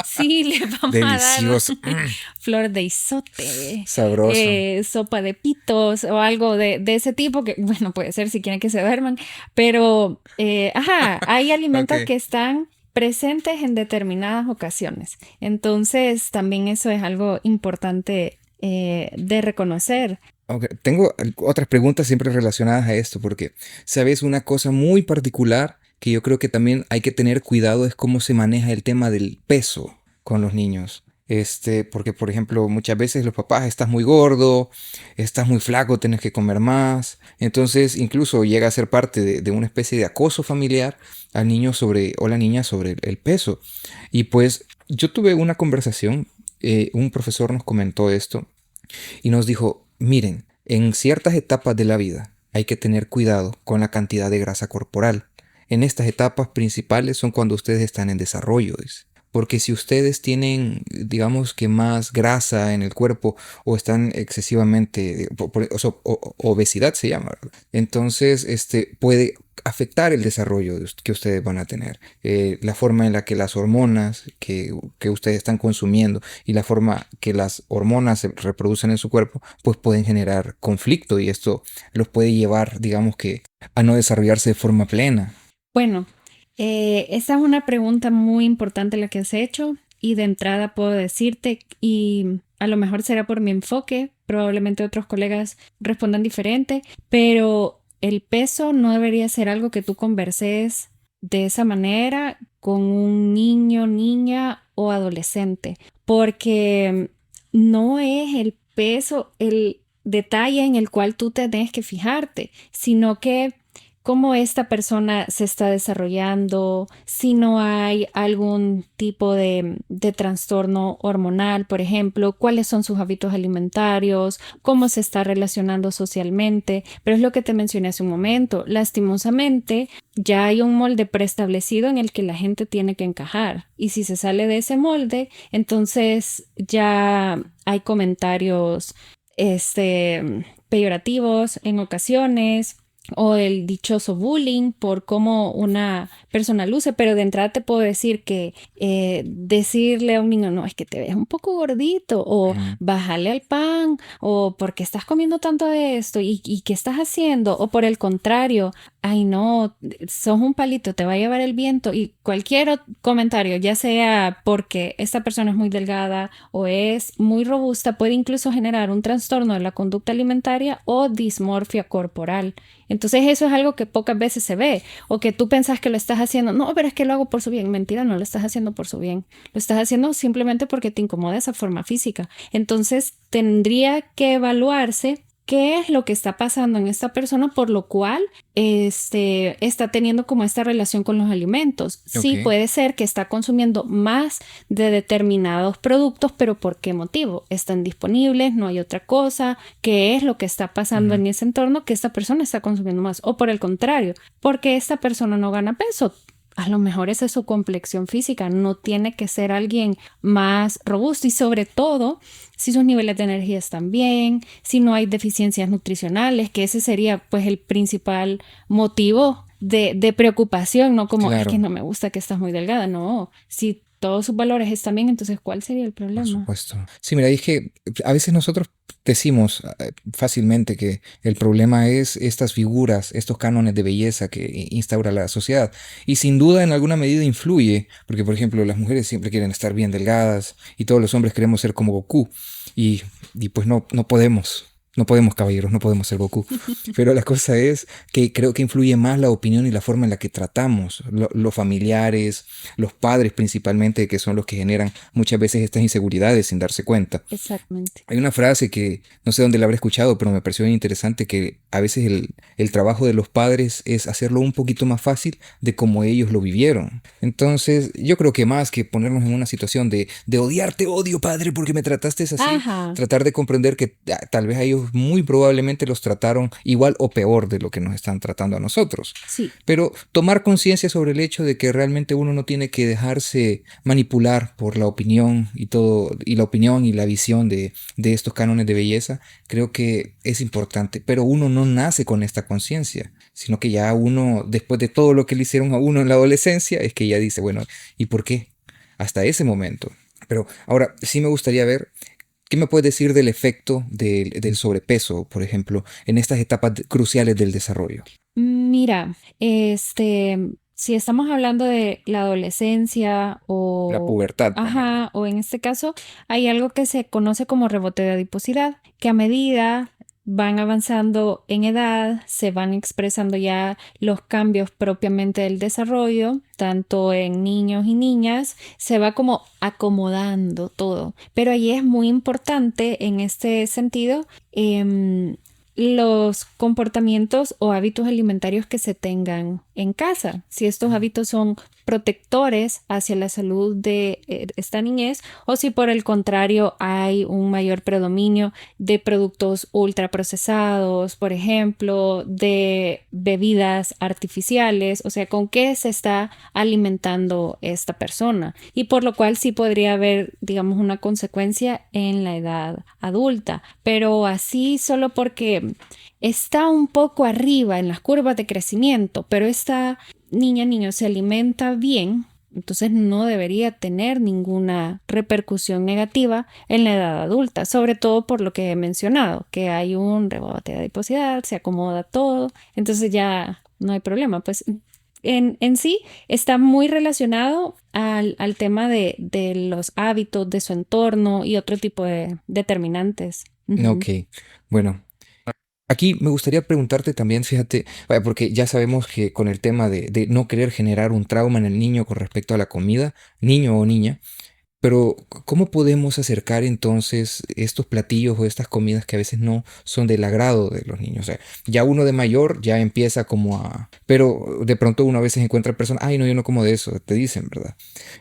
Sí, le vamos delicioso. A dar flor de izote. Sabroso. Sopa de pitos o algo de ese tipo que, bueno, puede ser si quieren que se duerman. Pero, hay alimentos que están presentes en determinadas ocasiones. Entonces, también eso es algo importante de reconocer. Okay. Tengo otras preguntas siempre relacionadas a esto, porque, ¿sabes? Una cosa muy particular que yo creo que también hay que tener cuidado es cómo se maneja el tema del peso con los niños. Porque, por ejemplo, muchas veces los papás, estás muy gordo, estás muy flaco, tienes que comer más. Entonces, incluso llega a ser parte de una especie de acoso familiar al niño o la niña sobre el peso. Y pues, yo tuve una conversación un profesor nos comentó esto y nos dijo, miren, en ciertas etapas de la vida hay que tener cuidado con la cantidad de grasa corporal. En estas etapas principales son cuando ustedes están en desarrollo, dice. Porque si ustedes tienen, digamos que más grasa en el cuerpo o están excesivamente, obesidad se llama, ¿verdad? Entonces, puede afectar el desarrollo que ustedes van a tener. La forma en la que las hormonas que ustedes están consumiendo y la forma que las hormonas se reproducen en su cuerpo, pues pueden generar conflicto y esto los puede llevar, digamos que, a no desarrollarse de forma plena. Bueno, esa es una pregunta muy importante la que has hecho y de entrada puedo decirte, y a lo mejor será por mi enfoque, probablemente otros colegas respondan diferente, pero el peso no debería ser algo que tú converses de esa manera con un niño, niña o adolescente, porque no es el peso el detalle en el cual tú tenés que fijarte, sino que cómo esta persona se está desarrollando, si no hay algún tipo de trastorno hormonal, por ejemplo, cuáles son sus hábitos alimentarios, cómo se está relacionando socialmente. Pero es lo que te mencioné hace un momento. Lastimosamente, ya hay un molde preestablecido en el que la gente tiene que encajar. Y si se sale de ese molde, entonces ya hay comentarios peyorativos en ocasiones, o el dichoso bullying por cómo una persona luce, pero de entrada te puedo decir que decirle a un niño, no, es que te ves un poco gordito, o bájale al pan, o porque estás comiendo tanto de esto, y qué estás haciendo, o por el contrario, ay no, sos un palito, te va a llevar el viento, y cualquier comentario, ya sea porque esta persona es muy delgada o es muy robusta, puede incluso generar un trastorno de la conducta alimentaria o dismorfia corporal. Entonces eso es algo que pocas veces se ve, o que tú pensás que lo estás haciendo, no, pero es que lo hago por su bien. Mentira, no lo estás haciendo por su bien, lo estás haciendo simplemente porque te incomoda esa forma física. Entonces tendría que evaluarse qué es lo que está pasando en esta persona por lo cual está teniendo como esta relación con los alimentos. Sí, Ok. puede ser que está consumiendo más de determinados productos, pero ¿por qué motivo? ¿Están disponibles? ¿No hay otra cosa? ¿Qué es lo que está pasando en ese entorno que esta persona está consumiendo más? O por el contrario, porque esta persona no gana peso. A lo mejor esa es su complexión física, no tiene que ser alguien más robusto, y sobre todo si sus niveles de energía están bien, si no hay deficiencias nutricionales, que ese sería pues el principal motivo de preocupación, no como es Claro. que no me gusta que estás muy delgada, no, si todos sus valores están bien, entonces ¿cuál sería el Por problema? supuesto. Sí, mira, es que a veces nosotros decimos fácilmente que el problema es estas figuras, estos cánones de belleza que instaura la sociedad. Y sin duda en alguna medida influye, porque por ejemplo las mujeres siempre quieren estar bien delgadas y todos los hombres queremos ser como Goku. Y pues no podemos. No podemos, caballeros, no podemos ser Goku. Pero la cosa es que creo que influye más la opinión y la forma en la que tratamos los familiares, los padres principalmente, que son los que generan muchas veces estas inseguridades sin darse cuenta. Exactamente. Hay una frase que no sé dónde la habré escuchado, pero me pareció bien interesante, que a veces el trabajo de los padres es hacerlo un poquito más fácil de cómo ellos lo vivieron. Entonces, yo creo que más que ponernos en una situación de odiarte, odio padre porque me trataste así, Ajá, tratar de comprender que tal vez a ellos muy probablemente los trataron igual o peor de lo que nos están tratando a nosotros. sí. Pero tomar conciencia sobre el hecho de que realmente uno no tiene que dejarse manipular por la opinión y todo, y la opinión y la visión de estos cánones de belleza, creo que es importante. Pero uno no nace con esta conciencia, sino que ya uno, después de todo lo que le hicieron a uno en la adolescencia, es que ya dice, bueno, ¿y por qué? Hasta ese momento. Pero ahora sí me gustaría ver, ¿qué me puedes decir del efecto del sobrepeso, por ejemplo, en estas etapas cruciales del desarrollo? Mira, si estamos hablando de la adolescencia La o, pubertad, ponele. ajá, o en este caso hay algo que se conoce como rebote de adiposidad, que a medida van avanzando en edad, se van expresando ya los cambios propiamente del desarrollo, tanto en niños y niñas, se va como acomodando todo. Pero ahí es muy importante en este sentido, los comportamientos o hábitos alimentarios que se tengan en casa. Si estos hábitos son protectores hacia la salud de esta niñez o si por el contrario hay un mayor predominio de productos ultraprocesados, por ejemplo, de bebidas artificiales, o sea, con qué se está alimentando esta persona y por lo cual sí podría haber, digamos, una consecuencia en la edad adulta, pero así solo porque está un poco arriba en las curvas de crecimiento, pero esta niño se alimenta bien, entonces no debería tener ninguna repercusión negativa en la edad adulta, sobre todo por lo que he mencionado, que hay un rebote de adiposidad, se acomoda todo, entonces ya no hay problema. Pues en sí está muy relacionado al tema de los hábitos, de su entorno y otro tipo de determinantes. Ok, bueno. Aquí me gustaría preguntarte también, fíjate, vaya, porque ya sabemos que con el tema de no querer generar un trauma en el niño con respecto a la comida, niño o niña, pero ¿cómo podemos acercar entonces estos platillos o estas comidas que a veces no son del agrado de los niños? O sea, ya uno de mayor ya empieza como a... Pero de pronto uno a veces encuentra personas, ay, no, yo no como de eso, te dicen, ¿verdad?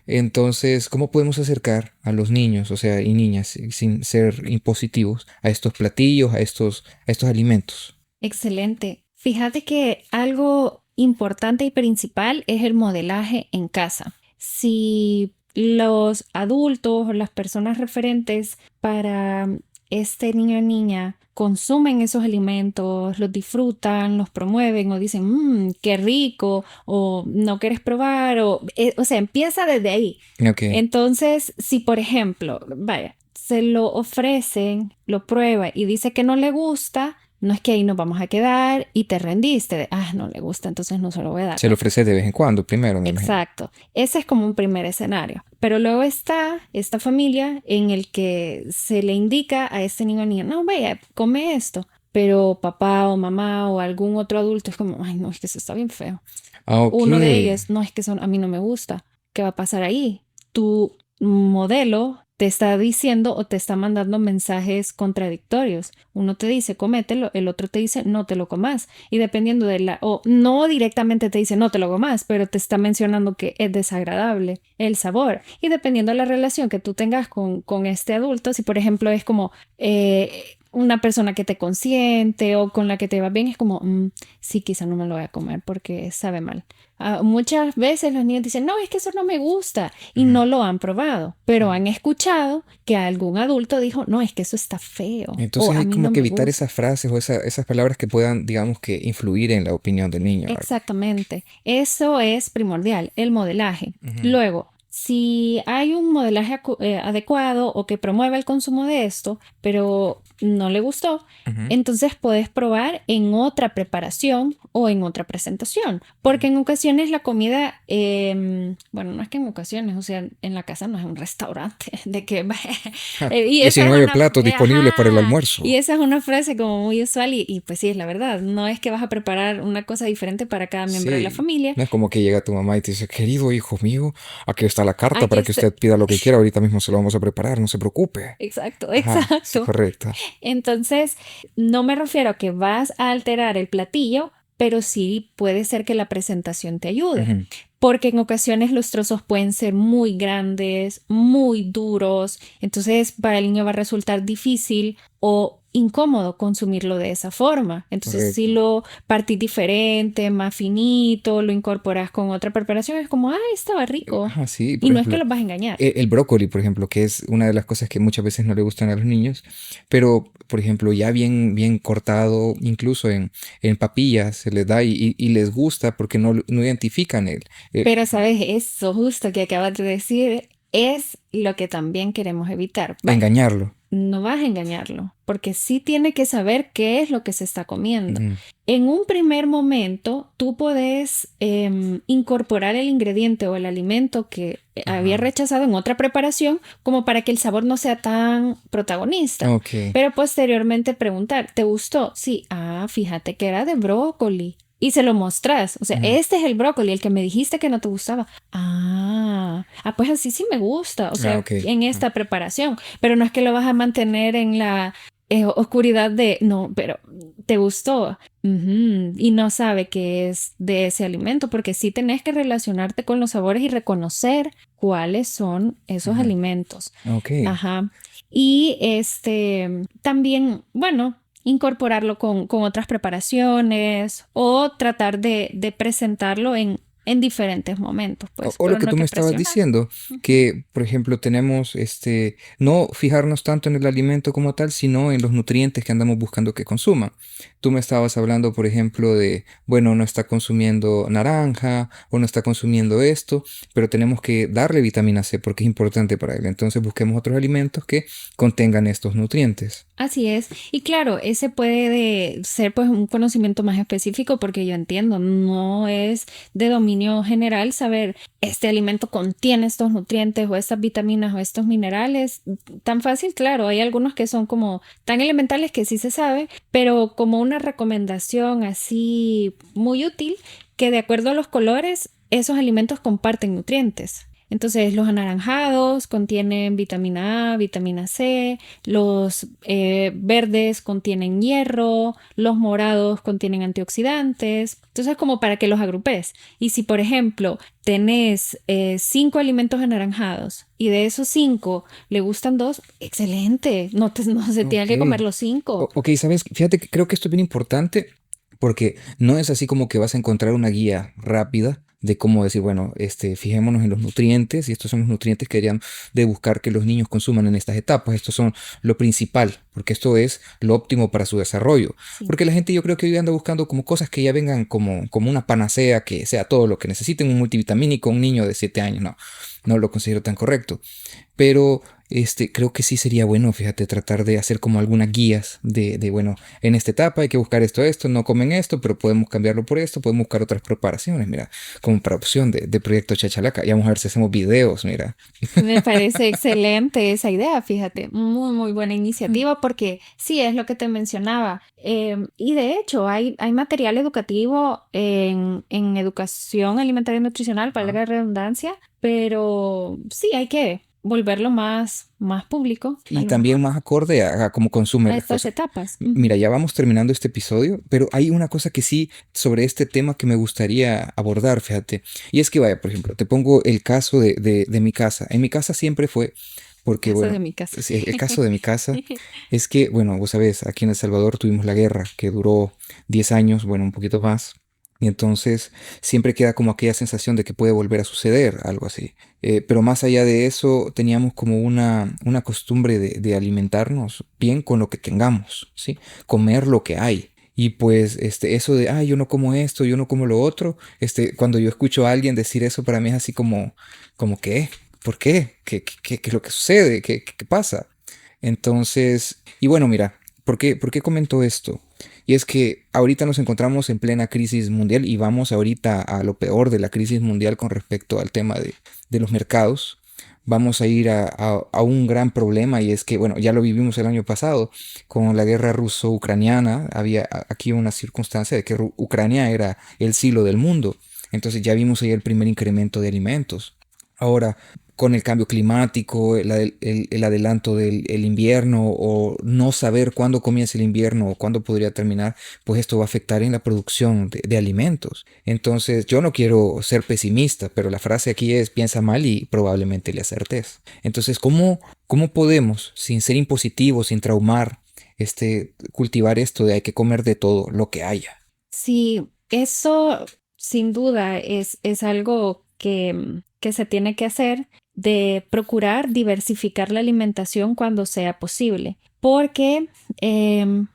Entonces, ¿cómo podemos acercar a los niños, o sea, y niñas, sin ser impositivos, a estos platillos, a estos alimentos? Excelente. Fíjate que algo importante y principal es el modelaje en casa. Si los adultos o las personas referentes para este niño o niña consumen esos alimentos, los disfrutan, los promueven o dicen, qué rico, o no quieres probar, o sea, empieza desde ahí. Ok. Entonces, si por ejemplo, vaya, se lo ofrecen, lo prueba y dice que no le gusta, no es que ahí nos vamos a quedar y te rendiste de, no le gusta, entonces no se lo voy a dar. Se lo ofrece de vez en cuando, primero, me imagino. Exacto. Ese es como un primer escenario. Pero luego está esta familia en el que se le indica a este niño o niña, no, vaya, come esto. Pero papá o mamá o algún otro adulto es como, ay, no, es que eso está bien feo. Ok. Uno de ellos, no, es que a mí no me gusta. ¿Qué va a pasar ahí? Tu modelo te está diciendo o te está mandando mensajes contradictorios. Uno te dice, comételo, el otro te dice, no te lo comas. Y dependiendo o no directamente te dice, no te lo comas, pero te está mencionando que es desagradable el sabor. Y dependiendo de la relación que tú tengas con este adulto, si por ejemplo es como una persona que te consiente o con la que te va bien, es como, sí, quizá no me lo voy a comer porque sabe mal. Muchas veces los niños dicen, no, es que eso no me gusta y no lo han probado, pero han escuchado que algún adulto dijo, no, es que eso está feo. Entonces hay como no que me evitar gusta. esas frases o esas palabras que puedan, digamos, que influir en la opinión del niño. ¿Verdad? Exactamente. Eso es primordial, el modelaje. Ujú. Luego, si hay un modelaje adecuado o que promueve el consumo de esto, pero no le gustó, Ujú. entonces puedes probar en otra preparación o en otra presentación. Porque en ocasiones la comida, bueno, no es que en ocasiones, o sea, en la casa no es un restaurante de que... y esa es 19 una, platos disponibles para el almuerzo. y esa es una frase como muy usual y pues sí, es la verdad. No es que vas a preparar una cosa diferente para cada miembro de la Sí, familia. no es como que llega tu mamá y te dice, querido hijo mío, aquí está la carta Aquí para que está. usted pida lo que quiera, ahorita mismo se lo vamos a preparar, no se preocupe. Exacto, Ajá, sí, exacto. correcto. Entonces, no me refiero a que vas a alterar el platillo, pero sí puede ser que la presentación te ayude. Ujú. Porque en ocasiones los trozos pueden ser muy grandes, muy duros, entonces para el niño va a resultar difícil o incómodo consumirlo de esa forma. Entonces si Correcto. lo partís diferente, más finito, lo incorporas con otra preparación, es como, estaba rico. Ajá, sí, Y por no es que ejemplo, los vas a engañar. el brócoli, por ejemplo, que es una de las cosas que muchas veces no le gustan a los niños, pero, por ejemplo, ya bien cortado, incluso en papillas se les da y les gusta porque no identifican el, Pero sabes, eso justo que acabas de decir es lo que también queremos evitar. Vaya, engañarlo. no vas a engañarlo, porque sí tiene que saber qué es lo que se está comiendo. Ujú. En un primer momento, tú puedes incorporar el ingrediente o el alimento que había Ajá. rechazado en otra preparación, como para que el sabor no sea tan protagonista. Ok. Pero posteriormente preguntar, ¿te gustó? Sí, fíjate que era de brócoli. Y se lo mostrás. O sea, Ujú. este es el brócoli, el que me dijiste que no te gustaba. Pues así sí me gusta. O sea, Ok. en esta preparación. Pero no es que lo vas a mantener en la oscuridad de, no, pero ¿te gustó? Ujú, y no sabe qué es de ese alimento, porque sí tenés que relacionarte con los sabores y reconocer cuáles son esos Ujú. alimentos. Ok. Ajá. Y también, bueno, incorporarlo con otras preparaciones o tratar de presentarlo en diferentes momentos, pues, O lo pero que no hay tú me que estabas presionar. diciendo, Ujú. que por ejemplo tenemos no fijarnos tanto en el alimento como tal, sino en los nutrientes que andamos buscando que consuma. Tú me estabas hablando, por ejemplo, de, bueno, no está consumiendo naranja o no está consumiendo esto, pero tenemos que darle vitamina C porque es importante para él. Entonces busquemos otros alimentos que contengan estos nutrientes. Así es. Y claro, ese puede ser pues un conocimiento más específico porque yo entiendo, no es de dominio general saber este alimento contiene estos nutrientes o estas vitaminas o estos minerales. Tan fácil, claro, hay algunos que son como tan elementales que sí se sabe, pero como una recomendación así muy útil que de acuerdo a los colores, esos alimentos comparten nutrientes. Entonces, los anaranjados contienen vitamina A, vitamina C, los verdes contienen hierro, los morados contienen antioxidantes. Entonces, como para que los agrupes. Y si, por ejemplo, tenés 5 alimentos anaranjados y de esos 5 le gustan 2, excelente. No se tiene Ok. que comer los 5. Ok, sabes, fíjate que creo que esto es bien importante porque no es así como que vas a encontrar una guía rápida de cómo decir, bueno, fijémonos en los nutrientes y estos son los nutrientes que deberían de buscar que los niños consuman en estas etapas. Estos son lo principal, porque esto es lo óptimo para su desarrollo. Sí. Porque la gente yo creo que hoy anda buscando como cosas que ya vengan como una panacea, que sea todo lo que necesiten, un multivitamínico, un niño de 7 años. No, no lo considero tan correcto. Pero creo que sí sería bueno, fíjate, tratar de hacer como algunas guías bueno, en esta etapa hay que buscar esto, no comen esto, pero podemos cambiarlo por esto, podemos buscar otras preparaciones, mira, como para opción de proyecto Chachalaca. Y vamos a ver si hacemos videos, mira. Me parece excelente esa idea, fíjate, muy, muy buena iniciativa porque sí, es lo que te mencionaba. Y de hecho, hay material educativo en educación alimentaria y nutricional, para Ajá. la redundancia, pero sí, hay que volverlo más público Y también más acorde a cómo consume a las estas cosas. etapas. Mira, Ujú. ya vamos terminando este episodio, pero hay una cosa que sí sobre este tema que me gustaría abordar, fíjate. Y es que, vaya, por ejemplo, te pongo el caso de mi casa. En mi casa siempre fue, porque, Caso de bueno, mi casa. sí, el caso de mi casa es que, bueno, vos sabés, aquí en El Salvador tuvimos la guerra que duró 10 años, bueno, un poquito más. Y entonces siempre queda como aquella sensación de que puede volver a suceder, algo así. Pero más allá de eso, teníamos como una costumbre de alimentarnos bien con lo que tengamos, ¿sí? Comer lo que hay. Y pues eso de, yo no como esto, yo no como lo otro, cuando yo escucho a alguien decir eso, para mí es así como ¿qué? ¿Por qué? ¿Qué es lo que sucede? ¿Qué pasa? Entonces, y bueno, mira, ¿por qué comento esto? Y es que ahorita nos encontramos en plena crisis mundial y vamos ahorita a lo peor de la crisis mundial con respecto al tema de los mercados. Vamos a ir a un gran problema y es que, bueno, ya lo vivimos el año pasado con la guerra ruso-ucraniana. Había aquí una circunstancia de que Ucrania era el silo del mundo. Entonces ya vimos ahí el primer incremento de alimentos. Ahora, con el cambio climático, el adelanto del el invierno o no saber cuándo comienza el invierno o cuándo podría terminar, pues esto va a afectar en la producción de alimentos. Entonces, yo no quiero ser pesimista, pero la frase aquí es piensa mal y probablemente le acertes. Entonces, ¿cómo podemos, sin ser impositivos, sin traumar, cultivar esto de hay que comer de todo lo que haya? Sí, eso sin duda es algo que se tiene que hacer de procurar diversificar la alimentación cuando sea posible. Porque,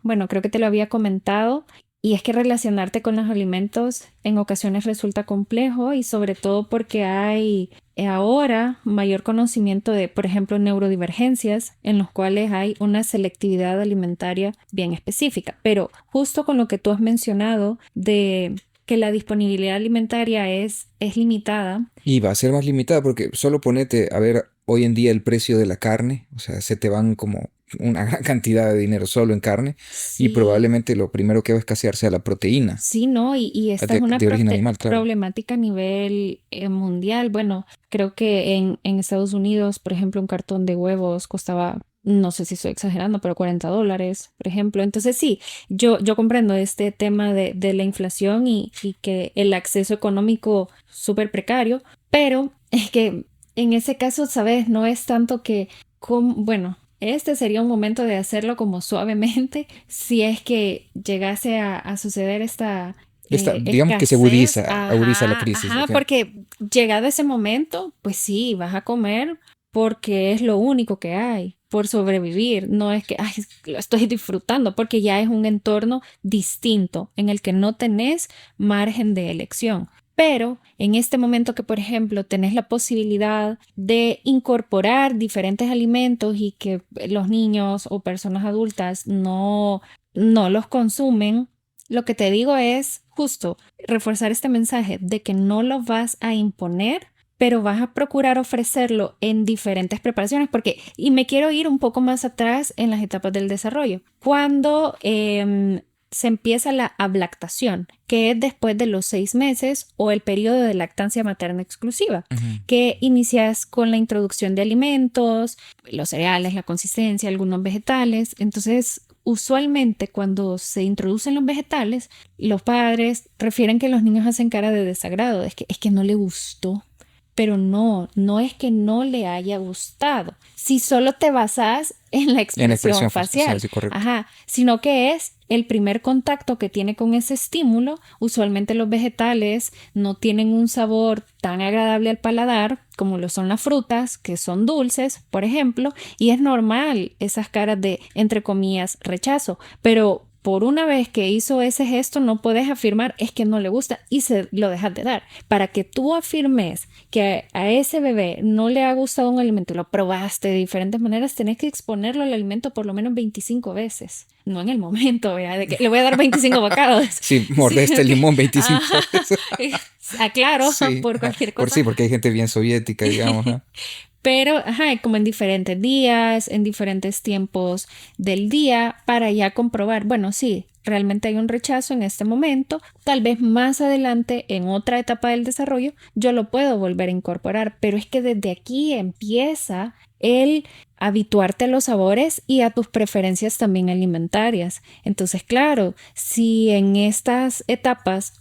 bueno, creo que te lo había comentado, y es que relacionarte con los alimentos en ocasiones resulta complejo y sobre todo porque hay ahora mayor conocimiento de, por ejemplo, neurodivergencias en los cuales hay una selectividad alimentaria bien específica. Pero justo con lo que tú has mencionado de que la disponibilidad alimentaria es limitada. Y va a ser más limitada porque solo ponete a ver hoy en día el precio de la carne, o sea, se te van como una gran cantidad de dinero solo en carne y Sí, probablemente lo primero que va a escasear sea la proteína, sí, no, y esta es una de origen animal, claro. problemática a nivel mundial. Bueno, creo que en Estados Unidos, por ejemplo, un cartón de huevos costaba no sé si estoy exagerando, pero $40, por ejemplo. Entonces sí, yo comprendo este tema de la inflación y que el acceso económico súper precario, pero es que en ese caso, ¿sabes? No es tanto que, bueno, este sería un momento de hacerlo como suavemente si es que llegase a suceder esta Digamos que se escasez. agudiza la Ajá, crisis. ajá, Ok. porque llegado ese momento, pues sí, vas a comer porque es lo único que hay por sobrevivir. No es que "Ay, lo estoy disfrutando", porque ya es un entorno distinto en el que no tenés margen de elección. Pero en este momento que, por ejemplo, tenés la posibilidad de incorporar diferentes alimentos y que los niños o personas adultas no los consumen, lo que te digo es justo reforzar este mensaje de que no lo vas a imponer, pero vas a procurar ofrecerlo en diferentes preparaciones, porque, y me quiero ir un poco más atrás en las etapas del desarrollo. Cuando se empieza la ablactación, que es después de los 6 meses o el periodo de lactancia materna exclusiva, que inicias con la introducción de alimentos, los cereales, la consistencia, algunos vegetales. Entonces, usualmente cuando se introducen los vegetales, los padres refieren que los niños hacen cara de desagrado, es que no le gustó. Pero no es que no le haya gustado. Si solo te basas en la En expresión expresión facial, facial, sí, correcto. ajá, sino que es el primer contacto que tiene con ese estímulo. Usualmente los vegetales no tienen un sabor tan agradable al paladar como lo son las frutas, que son dulces, por ejemplo, y es normal esas caras de, entre comillas, rechazo, pero por una vez que hizo ese gesto no puedes afirmar es que no le gusta y se lo dejas de dar. Para que tú afirmes que a ese bebé no le ha gustado un alimento y lo probaste de diferentes maneras, tenés que exponerlo al alimento por lo menos 25 veces. No en el momento, ¿verdad? De que le voy a dar 25 bocados. Sí, mordé este limón 25 veces. Aclaro, Sí, por cualquier por cosa. sí, porque hay gente bien soviética, digamos, ¿no? Pero, ajá, como en diferentes días, en diferentes tiempos del día, para ya comprobar, bueno, sí, realmente hay un rechazo en este momento, tal vez más adelante, en otra etapa del desarrollo, yo lo puedo volver a incorporar, pero es que desde aquí empieza el habituarte a los sabores y a tus preferencias también alimentarias. Entonces, claro, si en estas etapas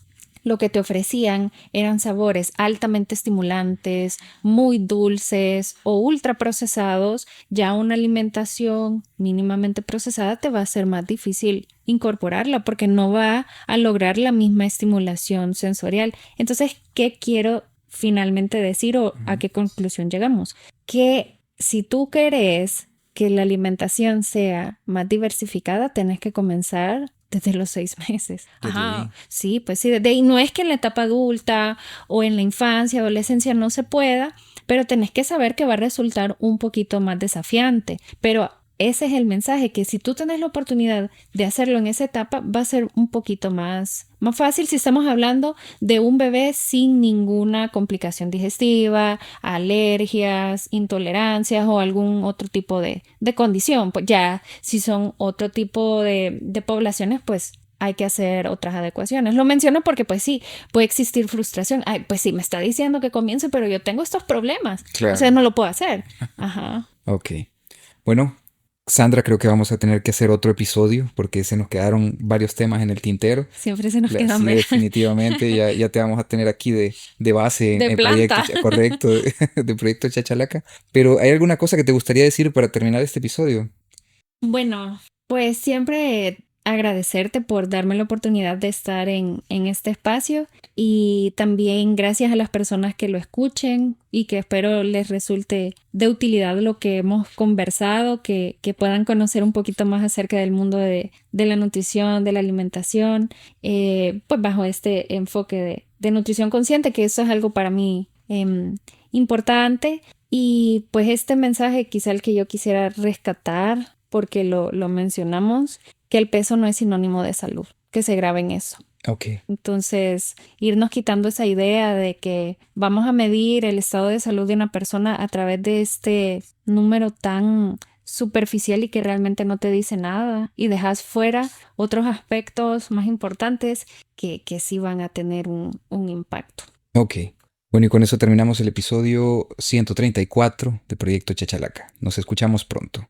lo que te ofrecían eran sabores altamente estimulantes, muy dulces o ultraprocesados, ya una alimentación mínimamente procesada te va a ser más difícil incorporarla porque no va a lograr la misma estimulación sensorial. Entonces, ¿qué quiero finalmente decir o a qué conclusión llegamos? Que si tú querés que la alimentación sea más diversificada, tenés que comenzar desde los 6 meses. Ajá, sí, pues sí, desde ahí no es que en la etapa adulta o en la infancia, adolescencia no se pueda, pero tenés que saber que va a resultar un poquito más desafiante. Pero ese es el mensaje, que si tú tenés la oportunidad de hacerlo en esa etapa, va a ser un poquito más fácil si estamos hablando de un bebé sin ninguna complicación digestiva, alergias, intolerancias o algún otro tipo de condición. Pues ya si son otro tipo de poblaciones, pues hay que hacer otras adecuaciones. Lo menciono porque pues sí, puede existir frustración. Ay, pues sí, me está diciendo que comience, pero yo tengo estos problemas. Claro. O sea, no lo puedo hacer. Ajá. Ok. Bueno, Sandra, creo que vamos a tener que hacer otro episodio porque se nos quedaron varios temas en el tintero. Siempre se nos quedan. Sí, definitivamente, ya te vamos a tener aquí de base De en planta. proyecto, correcto, de Proyecto Chachalaca. Pero ¿hay alguna cosa que te gustaría decir para terminar este episodio? Bueno, pues siempre agradecerte por darme la oportunidad de estar en este espacio y también gracias a las personas que lo escuchen y que espero les resulte de utilidad lo que hemos conversado, que puedan conocer un poquito más acerca del mundo de la nutrición, de la alimentación, pues bajo este enfoque de nutrición consciente, que eso es algo para mí importante. Y pues este mensaje quizá el que yo quisiera rescatar, porque lo mencionamos, que el peso no es sinónimo de salud, que se graben eso. Ok. Entonces, irnos quitando esa idea de que vamos a medir el estado de salud de una persona a través de este número tan superficial y que realmente no te dice nada y dejas fuera otros aspectos más importantes que sí van a tener un impacto. Ok. Bueno, y con eso terminamos el episodio 134 de Proyecto Chachalaca. Nos escuchamos pronto.